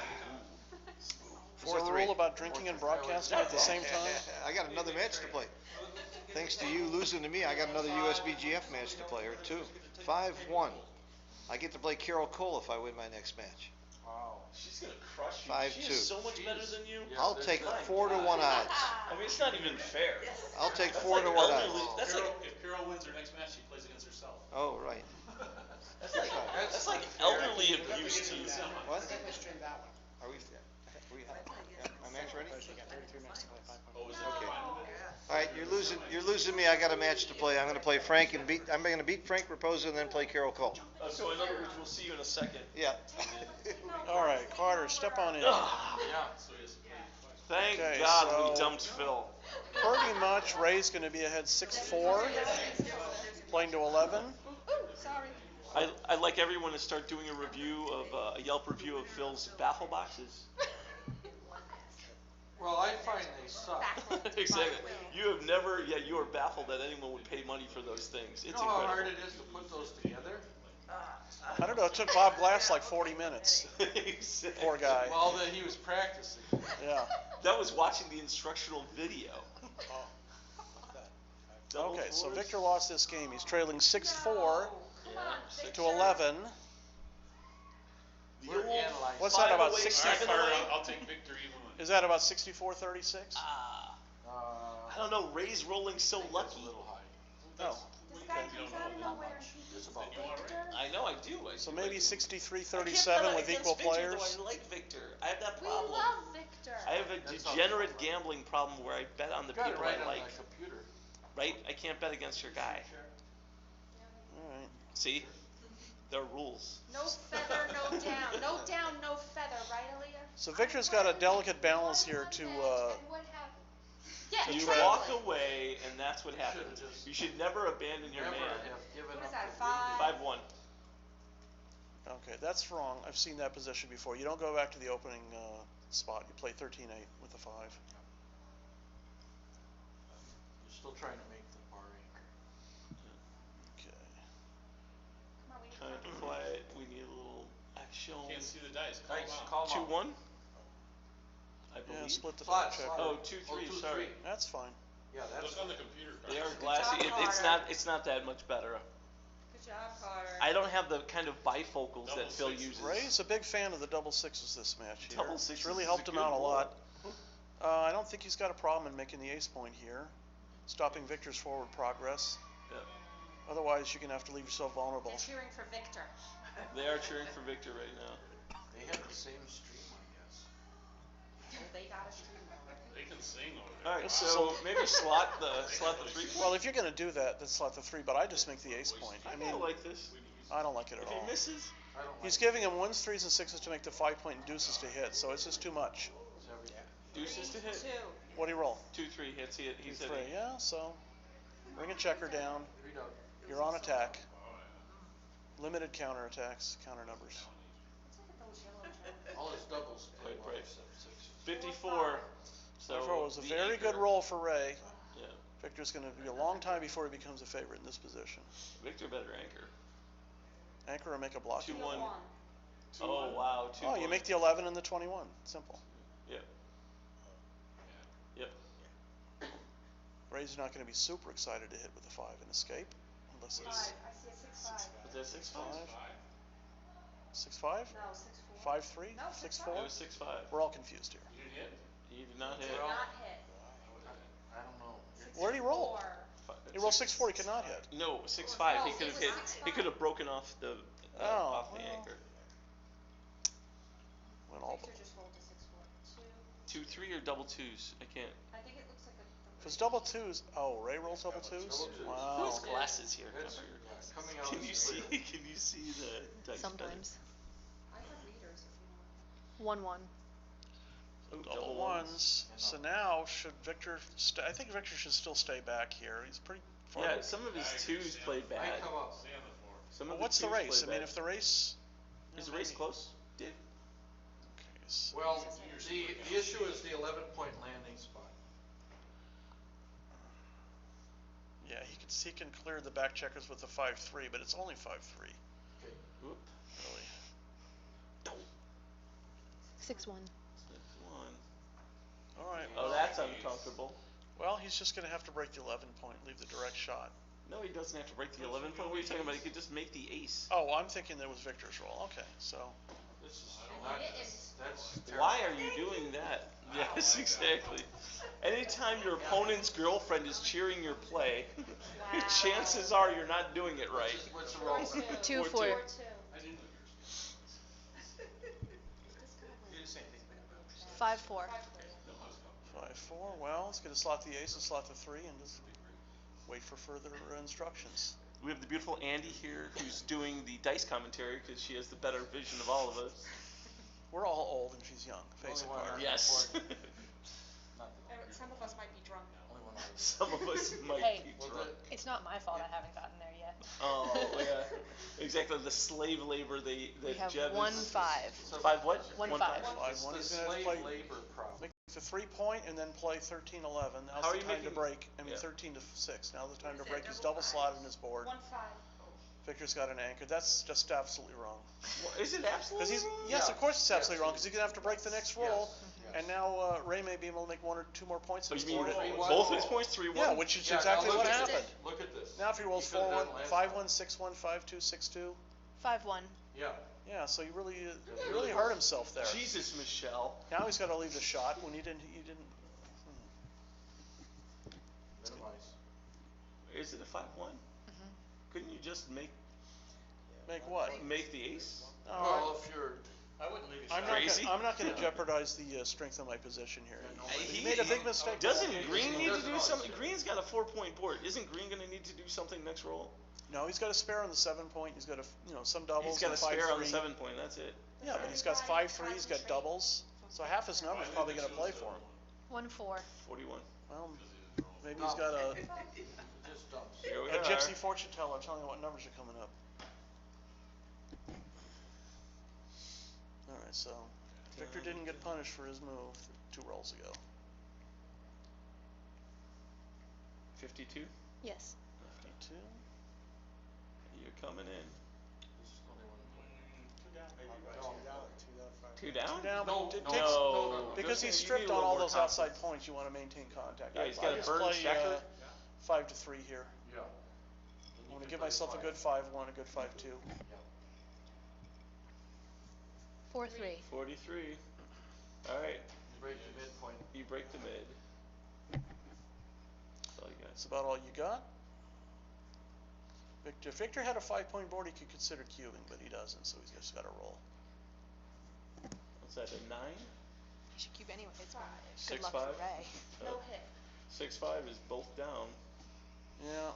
Is there a 4-3. rule about drinking and broadcasting at the same time? I got another match to play. Thanks to you losing to me, I got another USBGF match to play, or 2. 5-1. I get to play Carol Cole if I win my next match. Wow. She's gonna crush you. 5-2. She is so much better than you. Yeah, I'll that's take right. 4-1 odds. I mean, it's not even fair. I'll take That's 4-1 like odds. elderly- That's like If Carol wins her next match, she plays against herself. Oh, right. that's like elderly abuse to you. What? Are we? My match ready? Oh, is it Okay. the final? All right, you're losing me. I got a match to play. I'm going to play Frank and I'm going to beat Frank Raposa and then play Carol Cole. So in other words, we'll see you in a second. Yeah. All right, Carter, step on in. Yeah. So he has to play twice. Thank Okay, God we so- dumped Phil. Pretty much, Ray's going to be ahead 6-4, playing to 11. Sorry. I'd like everyone to start doing a review of a Yelp review of Phil's baffle boxes. Well, I find they suck. Exactly. You have never, you are baffled that anyone would pay money for those things. You It's know how hard incredible. it is to put those together? I don't know, it took Bob Glass like 40 minutes. Exactly. Poor guy. Well, then he was practicing. Yeah. That was watching the instructional video. Double Okay, so fours? Victor lost this game. He's trailing 6-4 Yeah. to 11. The We're old analyzing. What's that, about 508 60? All right, seven Carter, away? I'll take Victor even one. Is that about 64-36? I don't know, Ray's rolling so That's lucky. a little high. Oh, This guy comes out of nowhere and he It's beats about Victor. I know, I do. so I maybe do. 63-37 with equal players. Though I like Victor. I have that We problem. love Victor. I have a That's how- degenerate gambling problem where I bet on the You got it people right I on like. that computer. Right? I can't bet against your guy. All right. See? There are rules. No feather, no down. No down, no feather, right, Aaliyah? So Victor's got a delicate balance here to. And what happened? Yeah, to You try- walk away, and that's what Should've happens. just You should never abandon your Never man. have given What is up that, the dream. 5? 5-1. Okay, that's wrong. I've seen that position before. You don't go back to the opening spot. You play 13-8 with the 5. You're still trying to make the bar anchor. Okay. Come on, we need Kind to of quiet. We need a little action. Can't see the dice. Thanks, Calm calm 2-1. out. I Yeah, believe. split the Slot, checker. slot. Oh, 2-3. Sorry. That's fine. Yeah, that's. Look on the computer. They are Good glassy. job, It's Carter. not. It's not that much better. Good job, Carter. I don't have the kind of bifocals Double that Phil sixes. uses. Ray's a big fan of the double sixes this match here. Double It's sixes really is helped a him good out a roll. lot. I don't think he's got a problem in making the ace point here, stopping Victor's forward progress. Yeah. Otherwise, you're gonna have to leave yourself vulnerable. They're cheering for Victor. They are cheering for Victor right now. They have the same stream, I guess. They got a stream going. They can sing over there. All right, so maybe slot the 3. Well, if you're gonna do that, then slot the 3. But I just make the ace point. I I mean, don't like this. I don't like it at If he all. misses, I don't He's like giving him 1s, 3s, and 6s to make the 5-point and deuces to hit, so it's just too much. it's everything. deuces to hit. 2. What do you roll? 2-3 hits. He's 2, hitting. 3. Yeah, so bring a checker down. 3 down. You're on attack. Limited counter attacks, counter numbers. Let's look at those yellow All his doubles play Right, well right. except sixes. 54. So Therefore, it was a the very anchor. good roll for Ray. Yeah. Victor's going to be a long time before he becomes a favorite in this position. Victor better anchor. Anchor or make a block. 2-1. 1. Oh wow. 2-1. Oh, you make the 11 and the 21. Simple. Yep. Yep. Ray's not going to be super excited to hit with the 5 and escape, unless 5. it's I see a 6-5. Was that 6-5? 6-5, No, 6-4. 5-3, No, 6-4. It was 6-5. We're all confused here. You didn't hit? He did not hit. Did not hit. I don't know. Where did he roll? 4. He rolled 6-4. He could not hit. No, 6-5. He No, could it have was hit. 6-5. He could have broken off the Oh, off the well. anchor. Went all. Victor just rolled a 6-4. 2. 2-3 or double twos. I can't. I think it looks like a. If it's double twos, oh, Ray rolls double twos. Double twos. Wow. Who's glasses here? It's coming out Can as you see? clear. Can you see the dice? Sometimes. I have readers if you want. 1-1. better? Oh, Double ones. So now, should Victor? I think Victor should still stay back here. He's pretty far. Yeah, some of his twos played I bad. come up. Stay on the 4. Some Well, of what's the twos race? I played mean, bad. if the race. Is the race close? Did? Okay, so Well, the issue is the 11-point landing spot. yeah, he can clear the back checkers with the 5-3, but it's only 5-3, Okay. Whoop. really. 6-1. 6-1. All right. Oh, that's uncomfortable. Well, he's just going to have to break the 11 point, leave the direct shot. No, he doesn't have to break the 11 point. What are you talking about? He could just make the ace. Oh, I'm thinking that was Victor's roll. Okay, so This is And it is. that's terrible. Why are you doing that? Yes, exactly. Anytime your opponent's girlfriend is cheering your play, chances are you're not doing it right. What's the roll? 2 4-2. 4. 4-2. I didn't know yours. You didn't say anything about it. 5-4. 5-4. Well, it's going to slot the ace and slot the 3 and just wait for further instructions. We have the beautiful Andy here who's doing the dice commentary because she has the better vision of all of us. We're all old and she's young. Face it, Only one Carter. Yes. Some of us might be drunk. Only one other. Some of us might Hey. be Well, drunk. It's not my fault I haven't gotten there yet. Oh, yeah. Exactly. The slave labor they We have Jeb 1-5. is. 5 what? 1-5. 5-1. It's the He's slave going to play labor problem. make the 3-point and then play 13-11. Now's How are the you time to making- break. I mean, yeah. 13-6. Now's the time to Is it break. He's double double five? slotted in his board. 1-5. Victor's got an anchor. That's just absolutely wrong. Well, is it absolutely Because he's wrong? yes, Yeah. of course it's absolutely wrong. Because he's gonna have to break the next roll, Yes. and now Ray may be able to make 1 or 2 more points Oh, in you his mean board. 3-1? both his points 3-1? Yeah, which is Yeah, now exactly look what at happened. this. Look at this. Now if he rolls could've 4-1, done last 5-1, 6-1, 5-2, 6-2, 5-1. Yeah. yeah, so he really hurt himself there. Jesus, Michelle. Now he's got to leave the shot when he didn't. is it a 5-1? Couldn't you just make what? the ace? No, Well, if you're, I wouldn't leave it. Crazy? I'm not gonna jeopardize the strength of my position here. He He made a big mistake. Doesn't Green He need to doesn't do always something? do it. Green's got a 4-point board. Isn't Green going to need to do something next roll? No, he's got a spare on the 7-point. He's got some doubles. He's got a and spare on the 5-3. 7-point. That's it. Yeah, but he's got 5-3. He's got doubles. So half his number's probably gonna play for him. 1-4. 41. Well, maybe he's got a just dumps. Here we a are. gypsy fortune teller telling you what numbers are coming up. All right, so Victor didn't get punished for his move 2 rolls ago. 52. Yes. 52. You're coming in. This is only one play. Two down? 2 down, No, but it no, takes no. because You he's need stripped a on little all more those outside confidence. points. You want to maintain contact. Yeah, he's I got a just burn play checker. 5-3 here. Yeah. I want to give myself a good 5-1, a good 5-2. 4-3. 43. All right. You break the midpoint. You break the mid. That's all you got. That's about all you got. Victor, if Victor had a 5-point board, he could consider cubing, but he doesn't, so he's just got to roll. What's that, a 9? He should cube anyway. It's fine. Six, Good luck five? for Ray. No hit. 6-5 is both down. Yeah.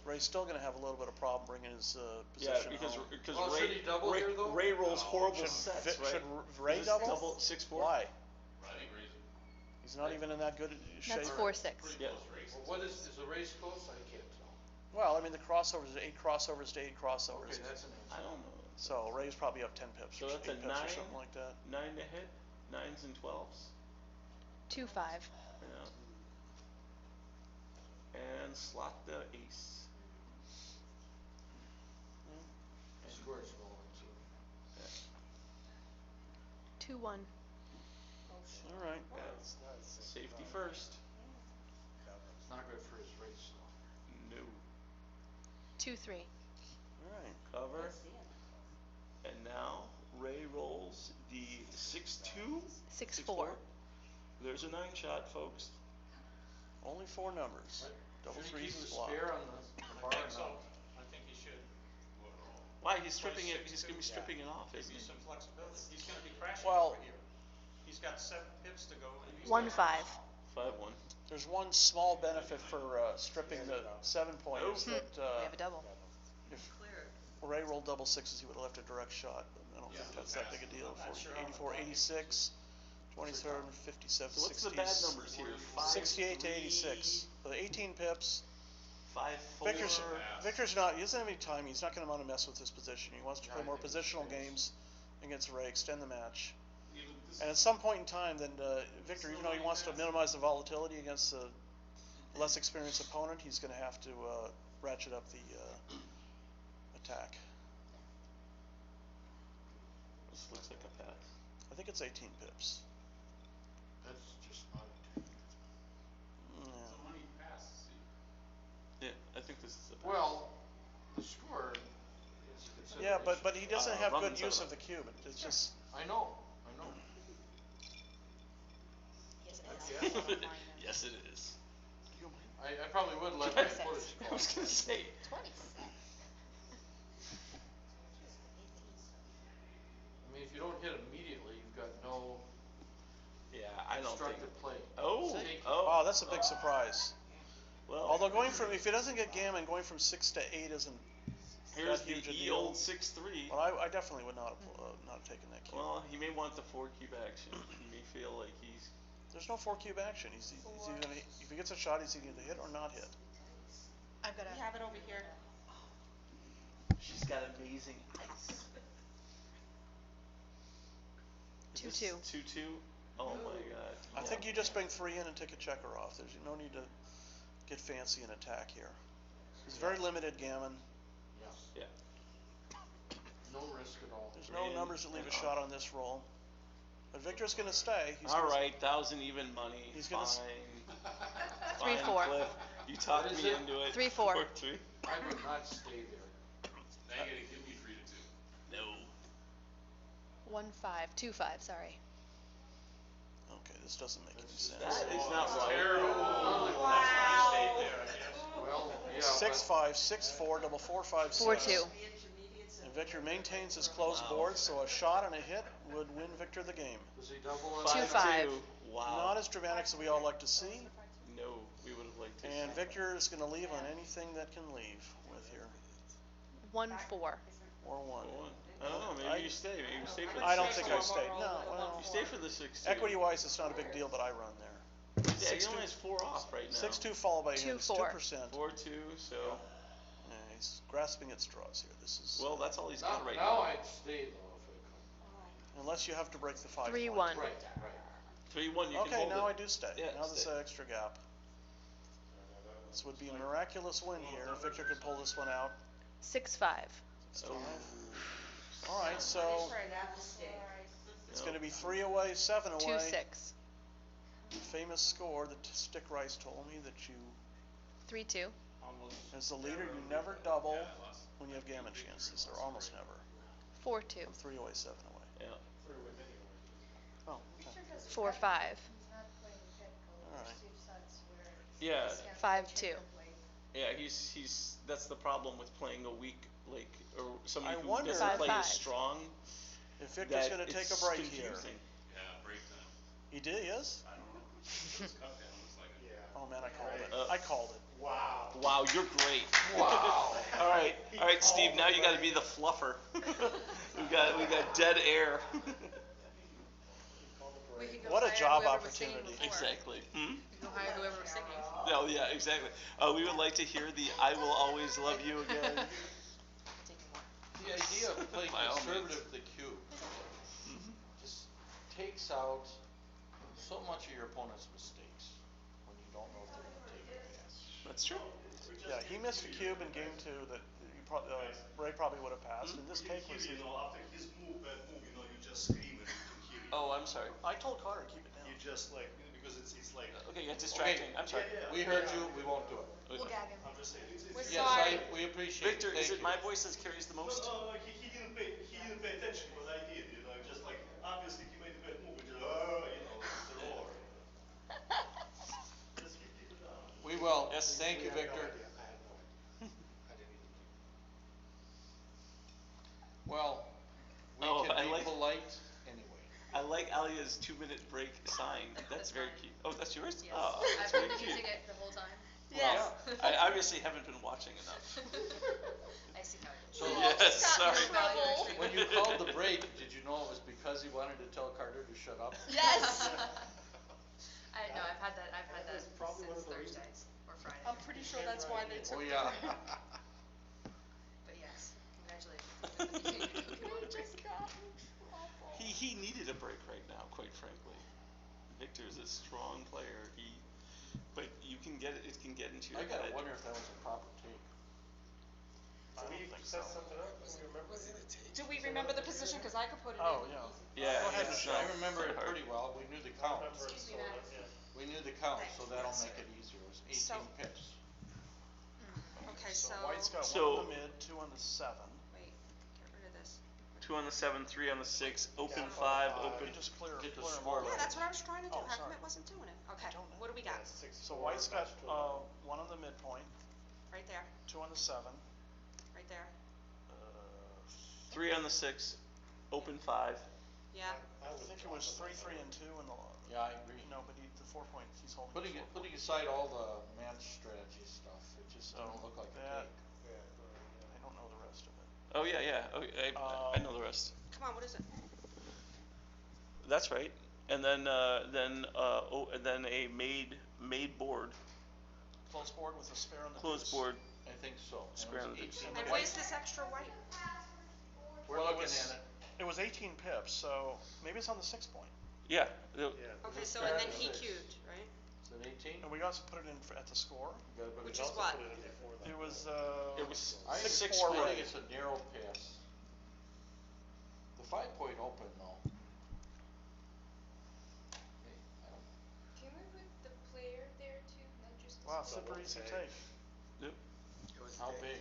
Ray's still going to have a little bit of problem bringing his Yeah, position because home. Well, should he double Ray, here, though? Ray rolls horrible Should sets, Vi- right? should Ray Is this double? 6-4? Why? I think Ray's He's not even in that good shape. That's 4-6. Yeah. Well, what is the race close? I can't tell. Well, I mean, the crossovers, 8 crossovers to 8 crossovers. Okay, that's an answer. I don't know. So Ray's probably up 10 pips So or that's 8 a pips 9? or something like that. 9 to hit? 9s and 12s? 2-5. Yeah. And slot the ace. Score's rolling too. 2-1. All right. Safety first. It's not good for his race though. No. 2-3. All right. Cover. And now Ray rolls the 6-2. 6-4. There's a 9 shot, folks. Only 4 numbers. Double Should he threes keep is the blocked. spare on the bar? I think so. now? I think he should. Why? He's stripping it. He's gonna be stripping it off, Gives isn't you he? some flexibility. He's gonna be crashing Well- over here. He's got 7 pips to go. And he's 1-5. 5-1. There's one small benefit for stripping the 7-point is that We have a double. if Ray rolled double sixes, he would have left a direct shot. But I don't think that's that big a deal. 84, 86, 27, 57, So what's the bad numbers here? 68 to 86. So 18 pips. 5-4. Victor's not, he doesn't have any time. He's not going to want to mess with his position. He wants to play more positional games against Ray, extend the match. And at some point in time, then Victor, even though he wants to minimize the volatility against a less experienced opponent, he's going to have to ratchet up the attack. This looks like a pass. I think it's 18 pips. That's just not a two. Yeah. Yeah, I think this is a pass. Well, the score is a consideration. Yeah, but he doesn't have good Robin's use up. of the cube. It's just I know. Yes, it is. I probably would let him put his I was gonna say. 26. I mean, if you don't hit immediately, you've got no Yeah, I don't think. constructive play. Oh, Take- wow, that's a big surprise. Well, Although going from, if he doesn't get gammon, going from 6 to 8 isn't here's that the huge a E deal. old 6-3. Well, I definitely would not have taken that cube. Well, he may want the 4 cube action. He may feel like he's. There's no 4 cube action. He's either gonna, if he gets a shot, he's either going to hit or not hit. I've got We have it over here. She's got amazing ice. 2-2. 2-2. Oh my God. I think you just bring 3 in and take a checker off. There's no need to get fancy and attack here. There's very limited gammon. Yes. Yeah. No risk at all. There's no numbers that leave a shot on this roll. But Victor's going to stay. He's All gonna- right, 1,000 even money. He's Fine. gonna 3-4. Fine, Cliff. You talked What is me it? into it. 3-4. 4-3. I would not stay there. Now you're gonna give me 3-2. No. 1-5. 2-5, sorry. Okay, this doesn't make any sense. That is not right. Terrible. Wow. Stayed there, I guess. Well, Well, yeah. 6-5, 6-4, double 4, 5, 6. 4-2. And Victor maintains his close board, so a shot and a hit would win Victor the game. Does he double or? 2-5. Wow. Not as dramatic as we all like to see. No, we would have liked to. And Victor is going to leave on anything that can leave with here. 1-4. Or 1. I don't know. Maybe you stay. Maybe you stay for the I don't 6. think I stay. No, well, You stay for the 6. equity-wise, it's not a big deal, but I run there. Yeah, he only has 4 off right now. 6-2 followed by him. 2-4. 2%. 4-2. So. Yeah, he's grasping at straws here. This is Well, that's all he's got right Now now. I'd stay though if it unless you have to break the 5. 3-1. comes. Right. 3-1. You can Okay, hold now I it. do stay. Yeah, Now there's stay. an extra gap. This would be a miraculous win here if Victor could pull this one out. 6-5. Oh. All right, so it's going to be 3 away, 7 away. 2-6. Famous score that Stick Rice told me that you, 3-2. as the leader, you never double when you have gammon chances, or almost never. 4-2. 3 away, 7 away. Yeah. Oh, okay. 4-5. All right. Yeah. 5-2. Yeah. He's. That's the problem with playing a weak, like, or somebody I who wonder- doesn't play 5-5. as strong. If Victor's that going to take it's a break here. confusing. He did, he is? Oh, man, I called it. I called it. Wow, you're great. Wow. all right, Steve. Now you got to be the fluffer. we got dead air. What a job opportunity. Exactly. Hmm? Go hire whoever was singing. No, yeah, exactly. We would like to hear the "I will always love you" again. The idea of playing By all means. conservative the cube just takes out so much of your opponent's mistakes when you don't know if they're going to take your pass. That's true. Yeah, he missed a cube in game 2 that Ray probably would have passed. And this take was. After his bad move, you just scream and you hear it. Oh, I'm sorry. I told Connor to keep it down. You just like, because it's like. Okay, yeah, distracting. I'm sorry. We heard you, we won't do it. We'll gag him. I'm just saying. We're Yes, sorry. we appreciate Victor, it. is it my voice that carries the most? No, he didn't pay attention what I did, just like, obviously he made a bad move, and just, it's a roar. Just keep it down. We will. Yes. Thank you, Victor. Well, we Oh, can I be like- polite anyway. I like Alia's 2-minute break sign. That's very cute. Oh, that's yours? Yes. Oh, that's I've very been cute. using it the whole time. Yes. I obviously haven't been watching enough. I see how it is. So Yes, sorry. when you called the break, did you know it was because he wanted to tell Carter to shut up? Yes. I know, I've had that since Thursday or Friday. I'm pretty sure that's why they took Oh, yeah. But yes, congratulations. He needed a break right now, quite frankly. Victor's a strong player. But you can get it. It can get into your I gotta head. wonder if that was a proper take. I don't think so. Do we remember the position? Because I could put it Oh, in. yeah. Yeah. Go ahead, it's Michelle. I remember it hard. pretty well. We knew the count. Excuse me, Max. We knew the count, so that'll make it easier. It was 18 So- pips. Okay, So so, White's got So- 1 on the mid, 2 on the 7. wait, get rid of this. 2 on the 7, 3 on the 6, open Yeah. 5, You open. just clear Get the them score all. Yeah, that's what I was trying to do. Oh, How come sorry. it wasn't doing it? Okay, don't know. what do we got? So White's got 1 on the midpoint, Right there, 2 on the 7. right there. 3 on the 6, open 5. Yeah, I think it was 3, 3, and 2 in the. Yeah, I agree. No, but the 4 point, he's holding. Putting aside all the match strategy stuff, it just So doesn't look like a that- take. I don't know the rest of it. Oh, yeah, yeah. Oh, I know the rest. come on, what is it? That's right. And then and then a made board, Close board with a spare on the closed deuce. board. I think so. And it Square was on the deuce. 18 And to where's white. this extra white? We're Well, it looking was- at it. It was 18 pips, so maybe it's on the 6 point. Yeah. Okay, so and then he queued, right? Is it 18? And we also put it in at the score. Which is what? It was It was I 6-4. think it's a narrow pass. The 5 point open though. Hey, I don't. Can we put the player there too, not just the Wow, score? super easy take. Yep. How big?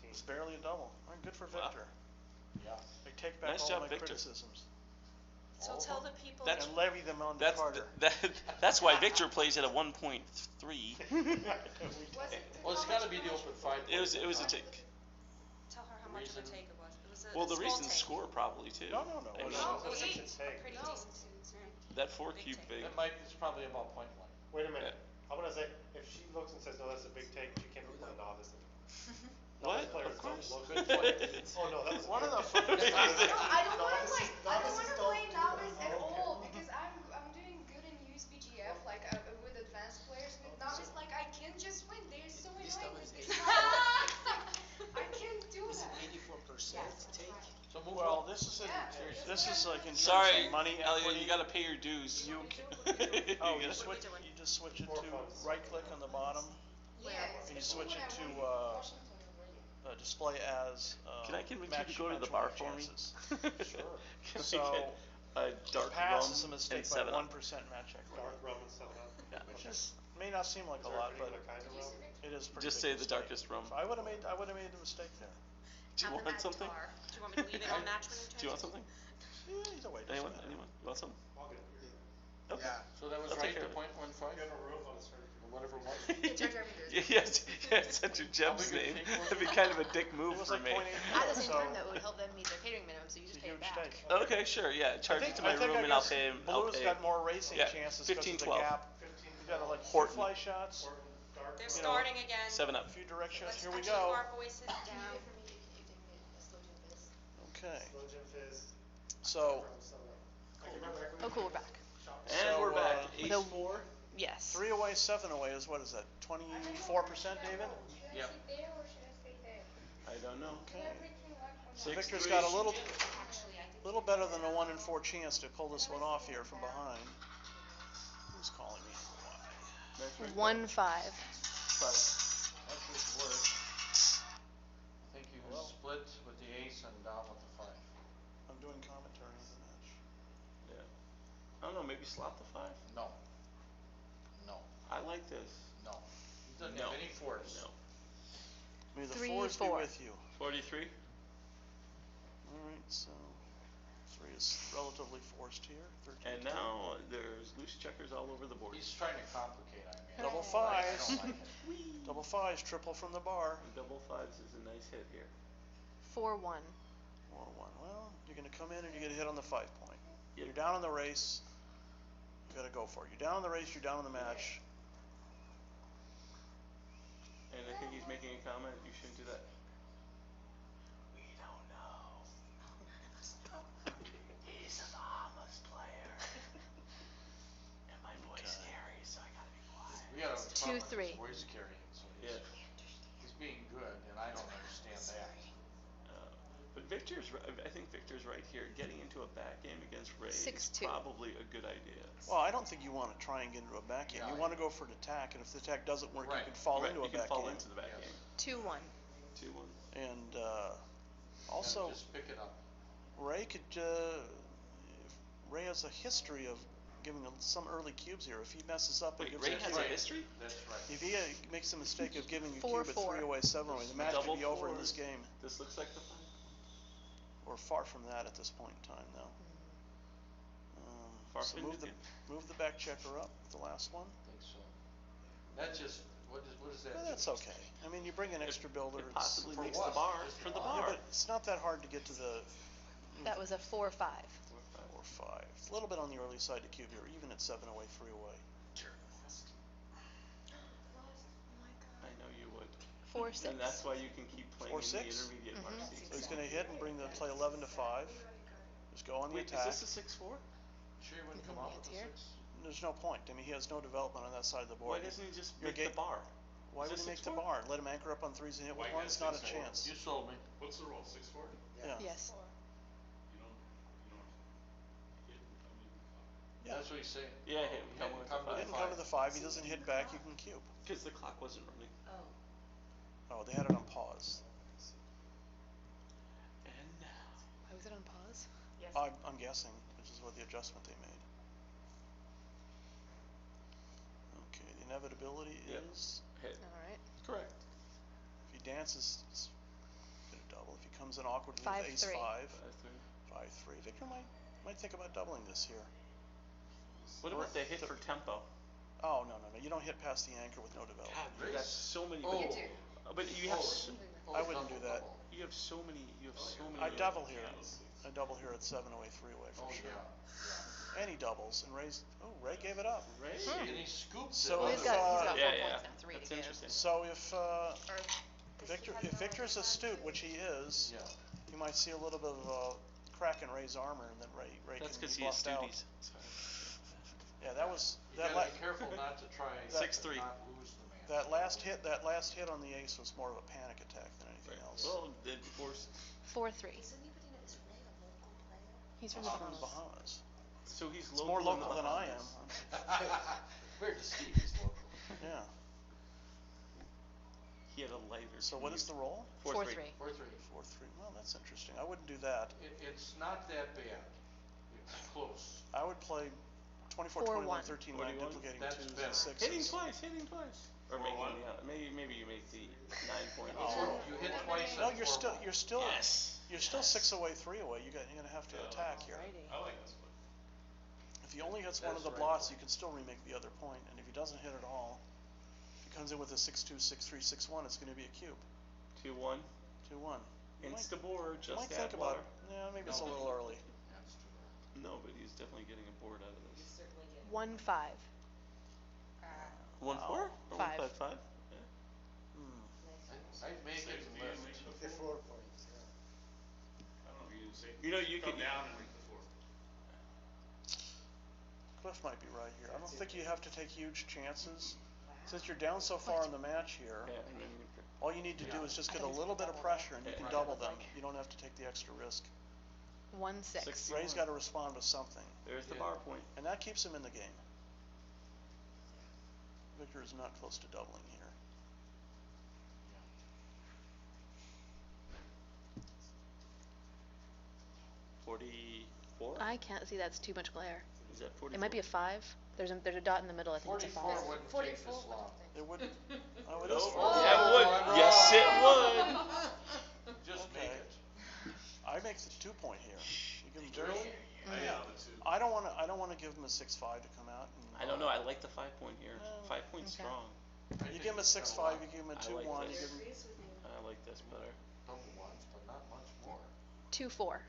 It's barely a double. All right, good for Wow. Victor. Yeah. I take back Nice all job, my Victor. criticisms. So tell the people. That's- And levy them on the That's Carter. that's why Victor plays at a 1.3. Well, it's gotta be the open 5. It was a take. Tell her how much of a Reason- take it was. It was a Well, the small reason take. score probably too. No. I mean, No, it was a Eight. pretty decent. that 4 Big cube take. big. It's probably about point 1. Wait a minute, I'm gonna say, if she looks and says, no, that's a big take, she can't be playing novice. What? Novice players Of course. don't look good. Oh, no, that was. One of the I don't wanna play, I don't wanna Novices play don't- novice at Okay. all, because I'm doing good in USBGF, like, with advanced players, with novice, like, I can't just win, they're so annoying with this. I can't do that. 84% take. So move Well, on. this is Yeah. this is like in terms Sorry, of money Elliot, equity. you gotta pay your dues. You You Oh, gotta- you just switch it to right click on the bottom, Yeah. and you switch it to Washington already. display as Can I convince you match- to go to the match bar winning for me? chances. Sure. Can I So, get a dark Pass rum is a mistake and by 7 up? 1% match equity. Dark rum and 7-Up. Yeah. Which is, may not seem like Is a there a lot, but particular kind of rum? it is a pretty Just big say the mistake. darkest rum. So I would have made the mistake there. Do you Have them want at something? par. Do you want me to leave it on match winning chances? Do you want something? Either way, it doesn't Anyone? matter. Anyone? You want some? I'll get it. Okay. So that was I'll right, take care the of it. .15, You have a roof on the surgery. or whatever it was. Charge every Thursday. Yes, yes, enter Jeb's big a name. cake was That'd be it? kind of a dick move It was for like me. 0.8. At the same So- time, though, it would help them meet their catering minimum, so you It's just a pay it huge back. stake. Okay, sure, yeah. Charge it to my I think room I and I'll guess pay him. I'll Blue's pay got him. more racing Yeah, chances because 15, of the 12. gap. 15, You got like Horton. fly shots, Horton, dark. They're You know, starting again. 7 a up. few direct shots. Let's Here we actually go. our voices down. Okay. Slow Jim Fizz. So, I can remember Oh, cool, we're back. And So, we're back. uh, Ace the- 4. Yes. 3 away, 7 away is what is that? 24%, David? Yeah. I don't know. Okay. 6, Victor's 3. got a little Actually, I think. little better than a 1 in 4 chance to pull this one off here from behind. Who's calling me? Nice right 1-5. there. 5. That should work. I think you can Well. split with the ace and down with the 5. I'm doing commentary on the match. Yeah. I don't know, maybe slot the 5? No. No. I like this. No. He doesn't No. have any fours. No. May the 3, 4s be 4. with you. 43? Alright, so 3 is relatively forced here. 13. And now there's loose checkers all over the board. He's trying to complicate, I mean. Double I fives. don't like it. Double 5s, triple from the bar. And double 5s is a nice hit here. 4-1. 4-1. Well, you're going to come in and you're going to hit on the 5 point. You're down in the race. You got to go for it. You're down in the race. You're down in the match. And I think he's making a comment, you shouldn't do that. We don't know. He's a Bahamas player. And my voice carries, so I gotta be quiet. We got a problem with 2-3. his voice carrying, so Yeah. he's being good, and I don't understand that. But I think Victor's right here. Getting into a back game against Ray is 6-2. probably a good idea. Well, I don't think you want to try and get into a back game. Yeah, You want to go for an attack, and if the attack doesn't work, Right. you can fall Right, into a you can back fall game. into the back Yes. game. 2-1. 2-1. And And also, just pick it up. Ray could. Ray has a history of giving some early cubes here. If he messes up and Wait, gives Ray a has cube, a history? That's right. if he makes the mistake of giving a 4-4. cube at 3 away, 7 away, the match Double could be over in fours. this game. This looks like the 5. We're far from that at this point in time, though. Far So from move the back checker up, the last one. I think so. That just, what does that Well, do? that's okay. I mean, you bring an extra builder. It possibly For makes what? the bar Just for the for Yeah, bar. but it's not that hard to get to the That was a 4-5. 4-5. It's a little bit on the early side to cube here, even at 7 away, 3 away. I know you would. 4-6. And that's why you can keep playing in the 4-6? intermediate Mhm. varsity. So he's going to hit and bring the play 11 to 5. Just go on the Wait, attack. is this a 6-4? Sure you wouldn't You come think out with it's a here? 6? There's no point. I mean, he has no development on that side of the Why board. doesn't he just Your make the gate- bar? Why Is would this he make the 6-4? bar? Let him anchor up on 3s and hit with 1s? Not a chance. You sold me. What's the roll, 6-4? Yeah. Yes. Yeah. That's what he's saying. Yeah, hit He come hadn't with come the to He the didn't come to 5. the 5. He doesn't hit back. You can cube. Because the clock wasn't running. Oh, they had it on pause. And now. Why was it on pause? Yes. I'm guessing, which is what the adjustment they made. Okay, the inevitability Yep. is Hit. Alright. Correct. if he dances, it's gonna double. If he comes in awkwardly with 5-3. ace 5, 5-3. 5-3. Victor might Might think about doubling this here. What about the hit for tempo? Oh, no. You don't hit past the anchor with no development. God, you got so many. You do. But you have. I wouldn't do that. You have so many. You have so many. I double here. I double here at 7 away, 3 away for Oh, sure. yeah. And he doubles, and Ray's. Oh, Ray gave it up. Right? And he scoops So it. He's got 4 Yeah, points yeah. now, 3 That's to give. interesting. So if Or if Victor's astute, which he is, Yeah. you might see a little bit of a crack in Ray's armor, and then Ray That's can because be he has bluffed out. studies. Yeah, that was You that. gotta be careful not to try 6-3. not lose the man. That last hit on the ace was more of a panic attack than anything else. Well, then force. 4-3. He's from the From the Bahamas. Bahamas. So he's It's local. more in the local than I Bahamas. am. Where does Stevie's local? Yeah. He had a lighter. So what is the roll? 4-3. 4-3. 4-3. 4-3. Well, that's interesting. I wouldn't do that. It's not that bad. It's close. I would play 24, 21, 13, 9, 41. duplicating That's 2s better. and 6s. Hitting twice. Or making maybe you make the 9 point. Oh. You hit twice. No, at you're 4-1. still Yes. you're still 6 away, 3 away. You're gonna have to attack here. Alrighty. I like this one. If he only hits one of the That's blots, right. you can still remake the other point. And if he doesn't hit at all, if he comes in with a 6-2, 6-3, 6-1, it's going to be a cube. 2-1. 2-1. You might- Insta board. you Just might add think water. about. Yeah, maybe it's a little early. That's too bad. No, but he's definitely getting a board out of this. 1-5. 1-4 or 5. 1-5-5? I'd make it Do you lift. make the 4 points? I don't know, you say. You know, you come could- down and make the 4. Cliff might be right here. I don't think you have to take huge chances. Since you're down so far in the match here, Yeah, and then you can. all you need to do is just get a little bit of pressure and you can double them. You don't have to take the extra risk. 1-6. 61. Ray's got to respond with something, There's the Yeah. bar point. and that keeps him in the game. Victor is not close to doubling here. 44? I can't see, that's too much glare. Is that 44? It might be a 5. There's a dot in the middle, I think it's a 44 5. wouldn't take this long. It wouldn't. Oh, it No. is Yeah, 44. it would. I'm Yes, wrong. it would. Just Okay. make it. I make the 2 point here. You give him Really? I have the 2. I don't want to give him a 6-5 to come out. I don't know. I like the 5 point here. 5 points Okay. strong. You give him a 6-5. You give him a I like 2-1. You this. give him. I like this better. Double ones, but not much more. 2-4.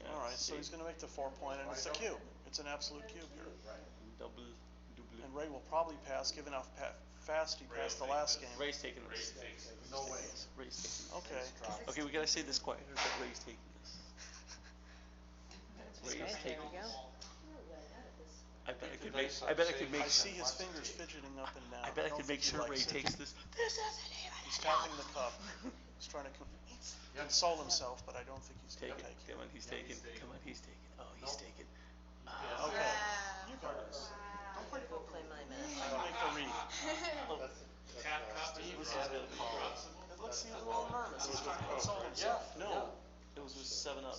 Yeah, All right, so see. he's going to make the 4 point, and it's a cube. It's an absolute cube here. Double. And Ray will probably pass, given how fast he passed the last game. Ray's taking this. No way. Ray's taking this. Okay. Okay, we gotta say this quieter, but Ray's taking this. Ray's Okay, there taking we go. this. I bet I Take could the make. dice I up, bet I say could I make. see his fingers fidgeting up and down. I bet I don't could think make he sure Ray likes it. takes this. This isn't even. He's tapping the cup. He's trying to Yep. console himself, but I don't think he's going Take to it. take it. Come on, he's taking. Come on, he's taking. Oh, he's taking. Okay. You got this. I don't make the read. Tap copy. It looks he's a little nervous. He's trying to console himself. No, it was just 7-up.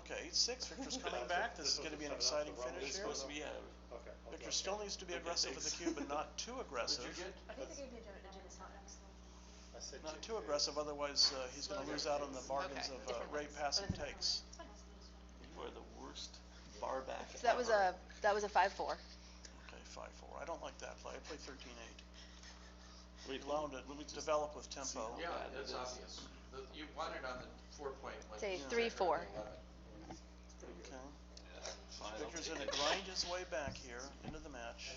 Okay, 8-6. Victor's coming back. This is going to be an exciting finish It's here. supposed to be. Victor still needs to be aggressive with the cube, but not too aggressive. Not too aggressive, otherwise he's going to lose out on the bargains of Ray passing takes. You are the worst bar back. So that was a 5-4. Okay, 5-4. I don't like that play. I play 13-8. Wait, Allow him to develop with tempo. Yeah, that's obvious. You want it on the 4 point limit. Say 3-4. Okay. Victor's going to grind his way back here into the match.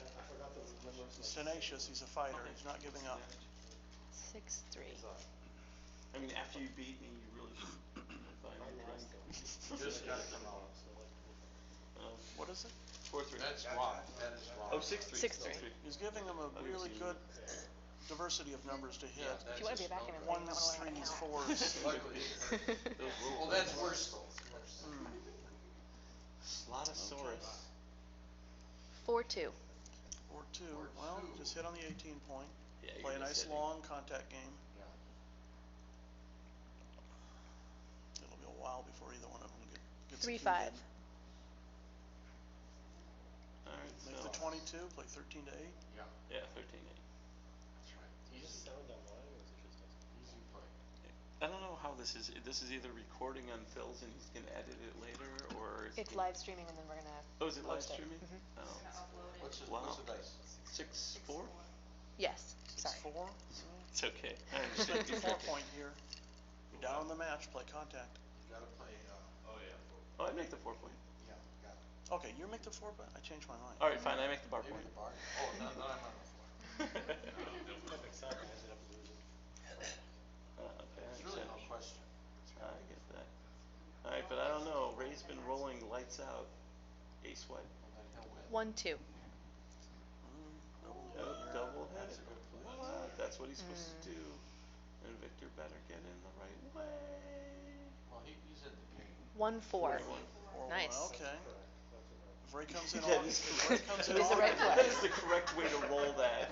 He's tenacious. He's a fighter. He's not giving up. 6-3. I mean, after you beat me, you really should buy me a drink. Just gotta come out. What is it? 4-3. That's wrong. That is wrong. Oh, 6-3. 6-3. He's giving him a really good diversity of numbers to hit. Yeah, If you want to be a back end, Ones, threes, fours. Luckily. Well, that's worse though. Slotosaurus. 4-2. 4-2. Well, just hit on the 18 point. Yeah, Play a you're nice just long contact game. Yeah. It'll be a while before either one of them gets 3-5. a cube in. Alright, Make so. the 22, play 13-8. Yeah, Yeah, 13-8. that's right. Easy. Easy play. I don't know how this is. This is either recording on Phil's and he's gonna edit it later, or It's live streaming and then we're gonna. Oh, is it live post it. streaming? Mhm. Oh, What's wow. the dice? 6-4? Yes, sorry. 4. It's okay. I Just understand. make the 4 point here. You're down in the match, play contact. You gotta play, Oh, I make the 4 point. yeah, got it. Okay, you make the 4 point? I changed my mind. All right, fine. I make the bar Maybe point. the bar, oh, now I'm on the floor. Okay, There's really no question. I get that. All right, but I don't know. Ray's been rolling lights out. Ace white. Well, then he'll win. 1-2. Double head. That's a good play. What? That's what he's supposed to do. And Victor better get in the right way. Well, he's in the game. 1-4. 4-1, Nice. okay. If Ray comes in That on, is if Ray comes in It is the on, right play. That is the correct way to roll that.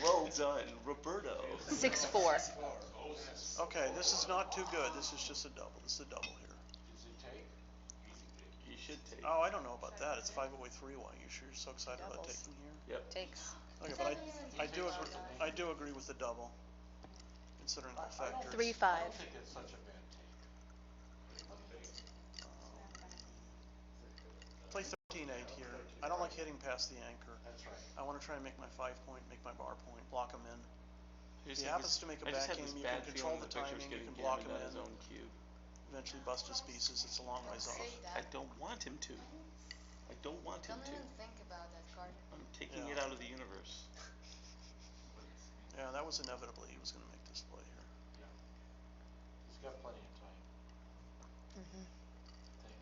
Well done, Roberto. 6-4. okay, this is not too good. This is just a double. This is a double here. Does he take? You should take. Oh, I don't know about that. It's 5-away 3-1. You sure you're so excited about Doubles. taking here? Yep. Takes. Okay, but I do agree with the double, considering the factors. 3-5. I don't think it's such a bad take. Play 13-8 here. I don't like hitting past the anchor. That's right. I want to try and make my 5 point, make my bar point, block him in. I If just he have happens this- to make a I just back have game, this you can bad control feeling the Victor's timing, you getting can block him gammoned on his in, own cube. eventually bust his pieces. It's a long ways off. I don't want him to. I don't want him Don't to. even think about that card. I'm taking Yeah. it out of the universe. Yeah, that was inevitably he was going to make this play here. Yeah. He's got plenty of time, Mm-hmm. I think.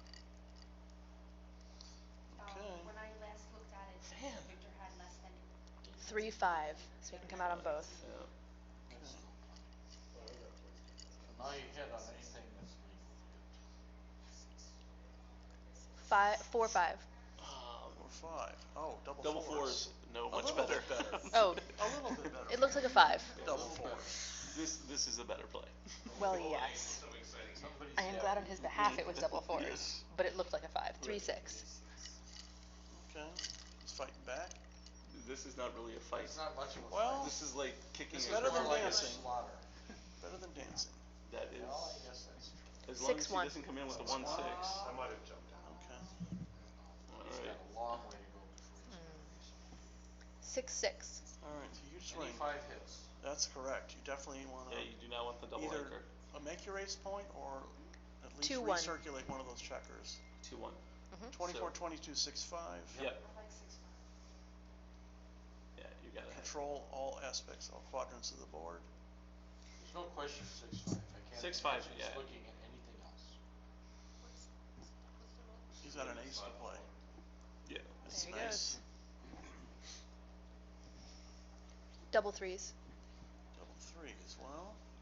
Okay. When I last looked at it, Man. Victor had less than 3-5. So you can come out on both. Yeah. That's still plenty. So now you hit on anything that's legal to hit. 4-5. 4-5. Oh, double, Double fours. fours, no, A much little better. bit better. Oh, A little bit better. it looks like a 5. Double fours. This is a better play. Well, yes. Somebody's I am happy. glad on his behalf it was double 4s. Yes. But it looked like a 5. 3-6. Okay. He's fighting back. This is not really a fight. It's not much of a Well, fight. This is like kicking It's a better than ball. More like a dancing. slaughter. Better than dancing. That is. Well, I guess that's true. As long as he 6-1. doesn't come in with a 1-6. I might have jumped out. Okay. He's got Alright. a long way to go before he's gonna be 6-6. All right, huge Any swing. 5 hits. That's correct. You definitely want to Yeah, you do not want the double either anchor. make your ace point or at least 2-1. recirculate one of those checkers. 2-1. 24, 22, 6-5. Yep. I like 6-5. Yeah, you gotta. Control all aspects, all quadrants of the board. There's no question 6-5. I can't 6-5, imagine yeah. looking at anything else. He's got an ace to play. Yeah. This is There he nice. Double 3s. Double threes.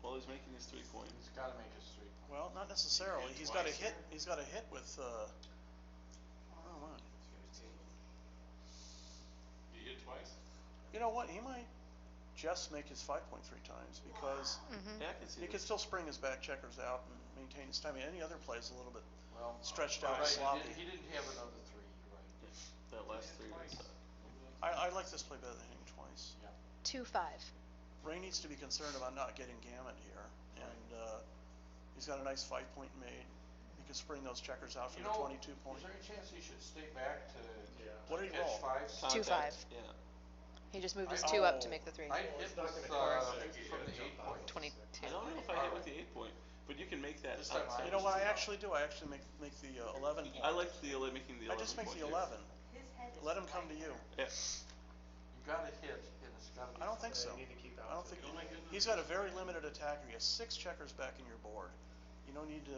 Well, he's making his 3 coins. He's gotta make his 3 points. Well, not necessarily. He's got a hit. He's got a hit with. Oh my. You hit twice? You know what? He might just make his 5 point 3 times because Mm-hmm. Yeah, I can see he this. can still spring his back checkers out and maintain his timing. Any other play is a little bit Well, stretched you're out, right, sloppy. He didn't have another 3, you're right. That last 3 was. I like this play better than hitting twice. Yeah. 2-5. Ray needs to be concerned about not getting gammon here, and he's got a nice 5 point made. He could spring those checkers out from You the know, 22 point. is there any chance he should stay back to What did he catch roll? 5s? Contact, 2-5. Yeah. He just moved his I- 2 up to oh. make the 3. I'd hit with, from the 8 point. 22. I don't know if I hit with the 8 point, but you can make that. This time outside. You know what I actually do? I actually make the 11 point. I like the making the 11 I just make point the here. 11. His head is Let him come to you. Yeah. You gotta hit, and it's gotta be. I don't think so. You need to keep I don't outside. think he's got a very limited attacker. He has 6 checkers back in your board. You don't need to,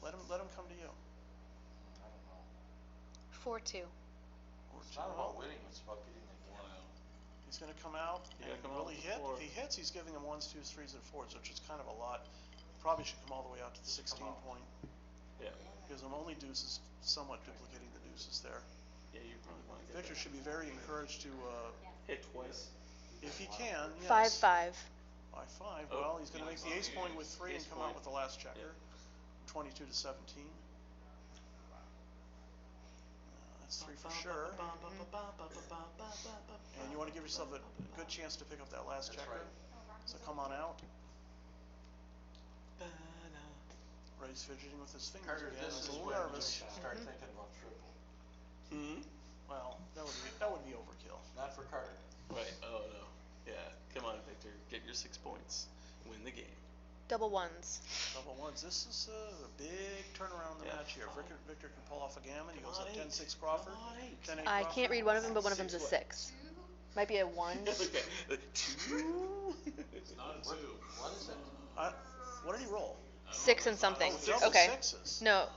let him come to you. I don't know. 4-2. Or It's not about winning, it's about getting the game. He's going to come out You and gotta come out really with hit. the four. If he hits, he's giving him 1s, 2s, 3s, and 4s, which is kind of a lot. Probably should come all the way out to the 16 point. Yeah. Gives him only deuces, somewhat duplicating the deuces there. Yeah, you probably want to get Victor should be very encouraged to, hit twice. if he can, 5-5. yes. By 5. Oh, Well, he's going to yeah. make the ace point with 3 and Ace come point. out with the last checker. Yeah. 22 to 17. That's 3 for sure. And you want to give yourself a good chance to pick up that last That's checker. right. So come on out. Ray's fidgeting with his fingers Carter, again. this He's is a little when you nervous. start thinking about triple. Well, that would be overkill. Not for Carter. Right. Oh no. Yeah. Come on, Victor. Get your 6 points. Win the game. Double ones. Double ones. This is a big turnaround in the Yeah, match here. fine. Victor can pull off a gammon. He Come goes on, up eight. 10-6 Crawford. Come on, eight. 10-8 I Crawford. can't read one of them, but one of them's a Six 6. Two. Might be a 1. Okay. The 2. It's not a What, 2. what is it? What did he roll? 6 and something. Oh, double Okay. sixes. No,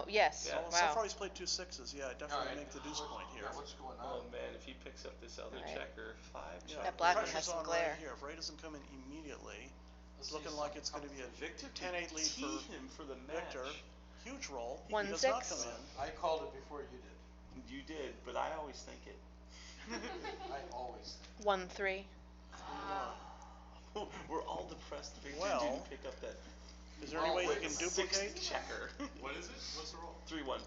yes. Yeah. So Wow. far he's played 2 6s. Yeah, definitely Alright. make the deuce point here. Yeah, what's going Oh on? man, if he picks up this other Alright. checker, 5 Yeah, checkers. That black one pressure's has some on glare. Ray here. If Ray doesn't come in immediately, Let's it's looking see like some it's going to be a Victor 10-8 lead tee for him for the match. Victor. Huge roll. He 1-6. does not come in. I called it before you did. You did, but I always think it. I always think. 1-3. We're all depressed Victor Well, didn't pick up that. Is there any way you can sixth duplicate? checker? What is it? What's the roll? 3-1.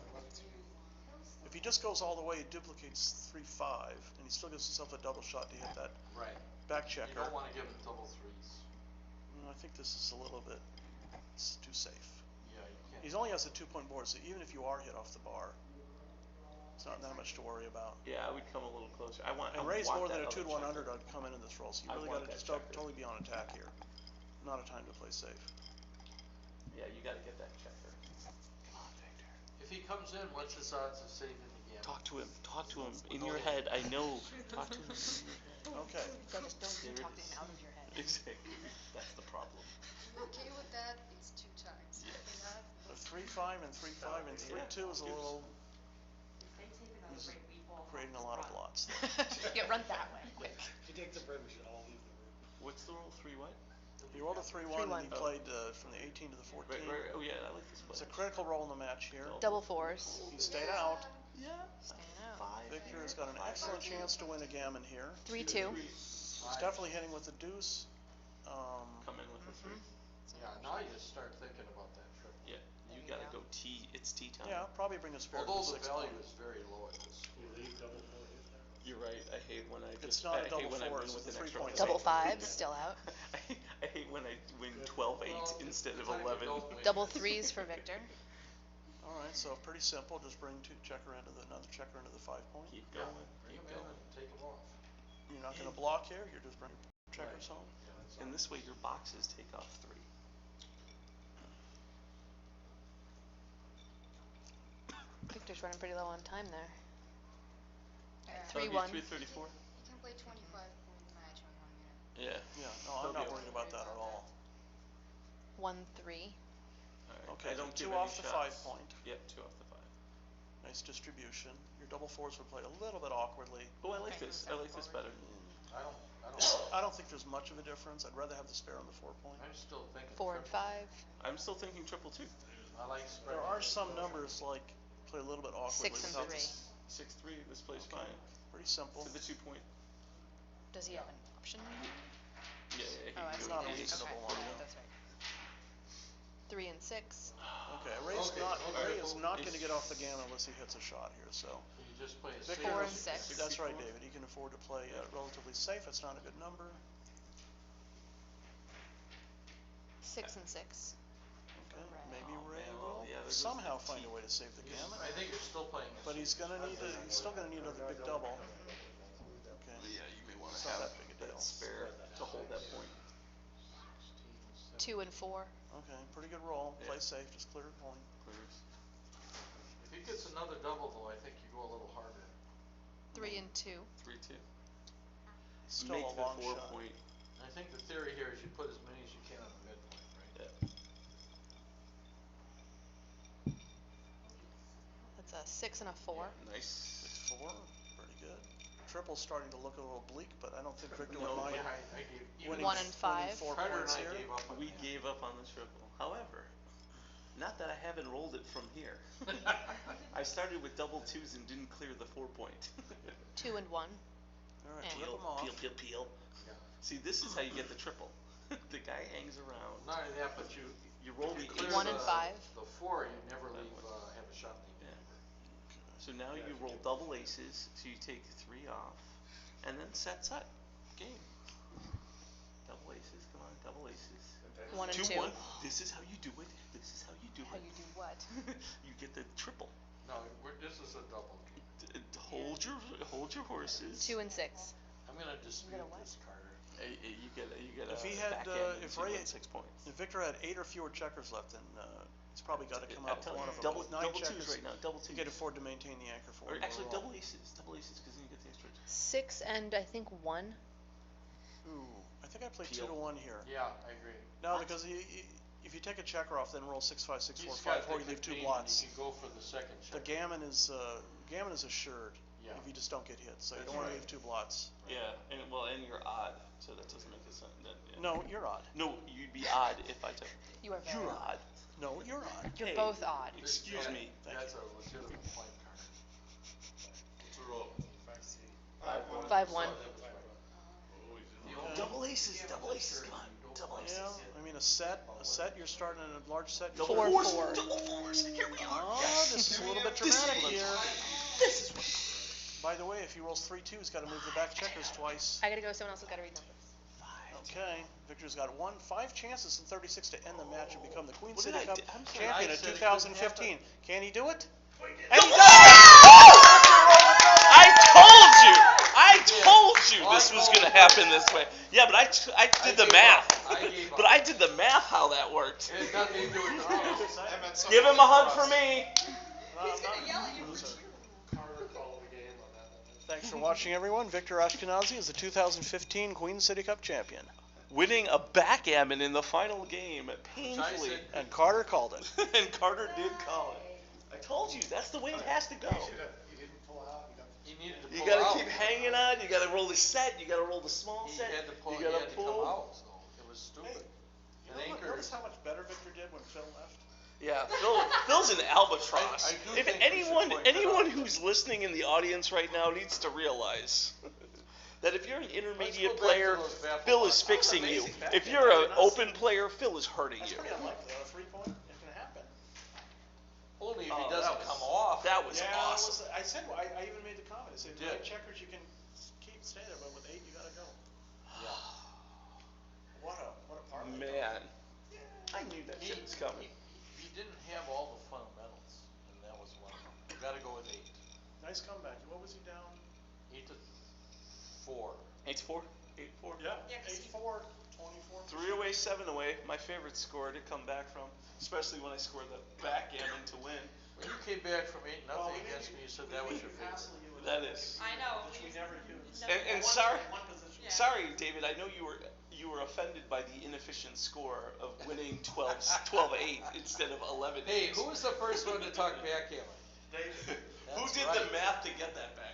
If he just goes all the way, he duplicates 3-5, and he still gives himself a double shot to hit that Right. back You checker. don't want to give him double threes. I think this is a little bit too safe. Yeah, you can't. He only has a 2-point board, so even if you are hit off the bar, it's not that much to worry about. Yeah, I would come a little closer. I want. And I Ray's want more that than a other 2-1 checker. underdog to come into this roll, so you I really want got to that just checker. totally be on attack here. Not a time to play safe. Yeah, you got to get that checker. Come on, Victor. If he comes in, what's his odds of saving the game? Talk to him. Talk to him in your head. I know. Talk to him. Okay. So just don't There it talk is. him out of your head. Exactly. That's the problem. Okay with that? It's 2 times. Yes. Enough? So 3-5 and 3-5 and 3-2 is a little he's creating a lot of blots. Yeah, run that way, quick. If he takes a break, we should all leave the room. What's the roll? 3 what? He rolled a 3-1 and he 3-1. played from the 18 to the 14. Right. Oh yeah, I like this play. It's a critical roll in the match here. Double 4s. He stayed out. Yeah. Staying out. 5. Victor has got an excellent chance to win a gammon here. 3-2. He's definitely hitting with the deuce. Come in with a 3. Yeah, now you just start thinking about that triple. Yeah. You gotta go T. It's T time. Yeah, probably bring a spare to Although the the 6 value point. is very low at this. You leave double 4 hit there. You're right. I hate when I It's just. not a I hate double when I four, win it's with the an extra 3 point. Double 5s, still out. I hate when I win 12-8 instead of 11. Double 3s for Victor. All right, so pretty simple. Just bring another checker into the 5 point. Keep Yeah, going. bring Keep him in going. and take him off. You're not going to block here. You're just bringing checkers home. And this way your boxes take off 3. Victor's running pretty low on time there. Yeah. 3-1. 3:34. You can play 25 point match on 1 minute. Yeah. Yeah, no, I'm not worried about that at all. 1-3. All right. Okay, I don't two give any off the shots. 5 point. Yep, 2 off the 5. Nice distribution. Your double 4s would play a little bit awkwardly. Oh, I like this. I like this better. I don't think there's much of a difference. I'd rather have the spare on the 4 point. I'm still thinking 4 and triple. 5. I'm still thinking triple 2. I like spreading. There are some numbers like play a little bit awkwardly 6 and without 3. this. 6-3. This plays Okay. fine. Pretty simple. To the 2 point. Does he have an option? Yeah. Oh, I he- see. not a Okay, reasonable one. that's right. 3 and 6. Okay, Okay, Ray is okay. not going to get off the gammon unless he hits a shot here. So So you just play a Victor, 4 and is- 6. That's right, David. He can afford to play relatively safe. It's not a good number. 6 and 6. Okay, maybe Oh, Ray man, will well, yeah, there goes somehow the find T. a way to save the gammon. I think you're still playing a But he's gonna need he's still gonna need another big double. Okay. Yeah, you may want It's to not have that big a deal. that spare to hold that point. 2 and 4. Okay, pretty good roll. Yeah. Play safe, just clear a point. Clears. If he gets another double though, I think you go a little harder. 3 and 2. 3-2. Still Make a the long 4 shot. point. And I think the theory here is you put as many as you can on the midpoint, right? Yeah. That's a 6 and a 4. Nice. 6-4, pretty good. Triple's starting to look a little bleak, but I don't think Victor No, would mind Yeah, I gave winning, 1 and 5. 4 Carter points and I here. gave up on We that. gave up on the triple. However, not that I haven't rolled it from here. I started with double 2s and didn't clear the 4 point. 2 and 1. All right, And- rip Peel, them off. peel. Yeah. See, this is how you get the triple. The guy hangs around. Not only that, but you roll the clear 1 and aces. 5. The 4, you never That leave one. have a shot leaving. Yeah. So now you roll double aces, so you take 3 off, and then sets up. Game. Double aces, come on, double aces. 1 and 2. 2-1. This is how you do it. This is how you do How it. you do what? You get the triple. No, this is a double game. Hold your horses. 2 and 6. I'm gonna dispute gonna what? this, Carter. You get a If he had, backgammon, if so you Ray, win 6 points. if Victor had 8 or fewer checkers left, then he's probably got to come out with one of them. Double With 9 twos checkers, right now. Double he twos. could afford to maintain the anchor for Or him actually overall. double aces because then you get the extra. 6 and I think 1. Ooh, I think I played Peel. 2 to 1 here. Yeah, I agree. No, because if you take a checker off, then roll 6, 5, 6, 4, He's 5, got 4, the you leave 2 15, blots. and he can go for the second The check. gammon is assured Yeah. if you just don't get hit, so you That's don't want to right. leave 2 blots. Yeah, and you're odd, so that doesn't make a sense. Yeah. No, you're odd. No, you'd be odd if I took. You are very You're odd. odd. No, you're odd. You're Hey. both odd. Excuse me. That's a legitimate point, Carter. What's the roll? 5-1. Double aces, come on, double aces. Yeah, I mean a set, you're starting in a large set. Double 4, fours, 4. double fours. Here we are. Oh, Yes. this is a little bit This is dramatic what- here. This is what. By the way, if he rolls 3 2s, he's got to move the back checkers twice. I gotta go, someone else has gotta read numbers. Okay, Victor's got 5 chances in 36 to end the match and become the Queen What City did I Cup do? I'm sorry. champion I in said it 2015. couldn't Can he do it? And he does I told you this was going to happen this way. Yeah, but I did the math. But I did the math how that worked. It had nothing to do with the Give him a hug for me. He's gonna yell at you for Carter called the game on that. Thanks for watching, everyone. Victor Ashkenazi is the 2015 Queen City Cup champion. Winning a backgammon in the final game painfully. said- And Carter called it. And Carter did call it. I told you, that's the way it has to go. You didn't pull out. He needed to You pull gotta out. keep hanging on. You gotta roll the set. You gotta roll the small He set. had to pull, You he gotta had to pull. come out, so it was stupid. Notice how much better Victor did when Phil left? Yeah, Phil's an albatross. I do If think we should point that anyone out. who's listening in the audience right now needs to realize that if you're an intermediate Let's go back to player, those basketball Phil is guys. fixing you. amazing If backgammon. you're I an did not open see- player, Phil is hurting That's you. pretty unlikely. A 3-point, it can happen. Only if Oh, he that doesn't was- come off. That was Yeah, awesome. I said, I even made the comment. I said, You with did. checkers you can stay there, but with 8 you gotta go. Yeah. What a parlay. Man, I knew that He, shit was coming. he didn't have all the fundamentals, and that was one of them. You gotta go with 8. Nice comeback. What was he down? 8-4. 8-4? 8-4? Yeah, Yeah, 'cause he- 8-4, 24. 3 away, 7 away. My favorite score to come back from, especially when I scored the backgammon to win. When you came back from 8-0 Well, we against made me, you said we that was made your you favorite. hassle you with That that, is. I know. Which we never used. No. And One- sorry, one position. Yeah. sorry, David. I know you were offended by the inefficient score of winning 12-8 instead of 11-8. Hey, who was the first one to talk backgammon? Who That's did right. the math to get that back?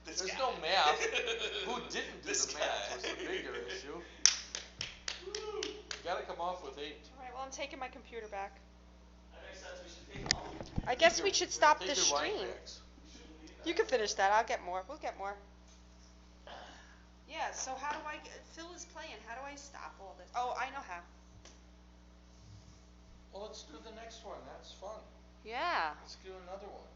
This There's guy. no math. Who didn't do This the math guy. was the bigger issue. You gotta come off with 8. Alright, well, I'm taking my computer back. That makes sense. We should take all of them. I guess we should stop Take the your wine stream. backs. You can finish that. I'll get more. We'll get more. Yeah, so how do I Phil is playing. How do I stop all this? Oh, I know how. Well, let's do the next one. That's fun. Yeah. Let's do another one.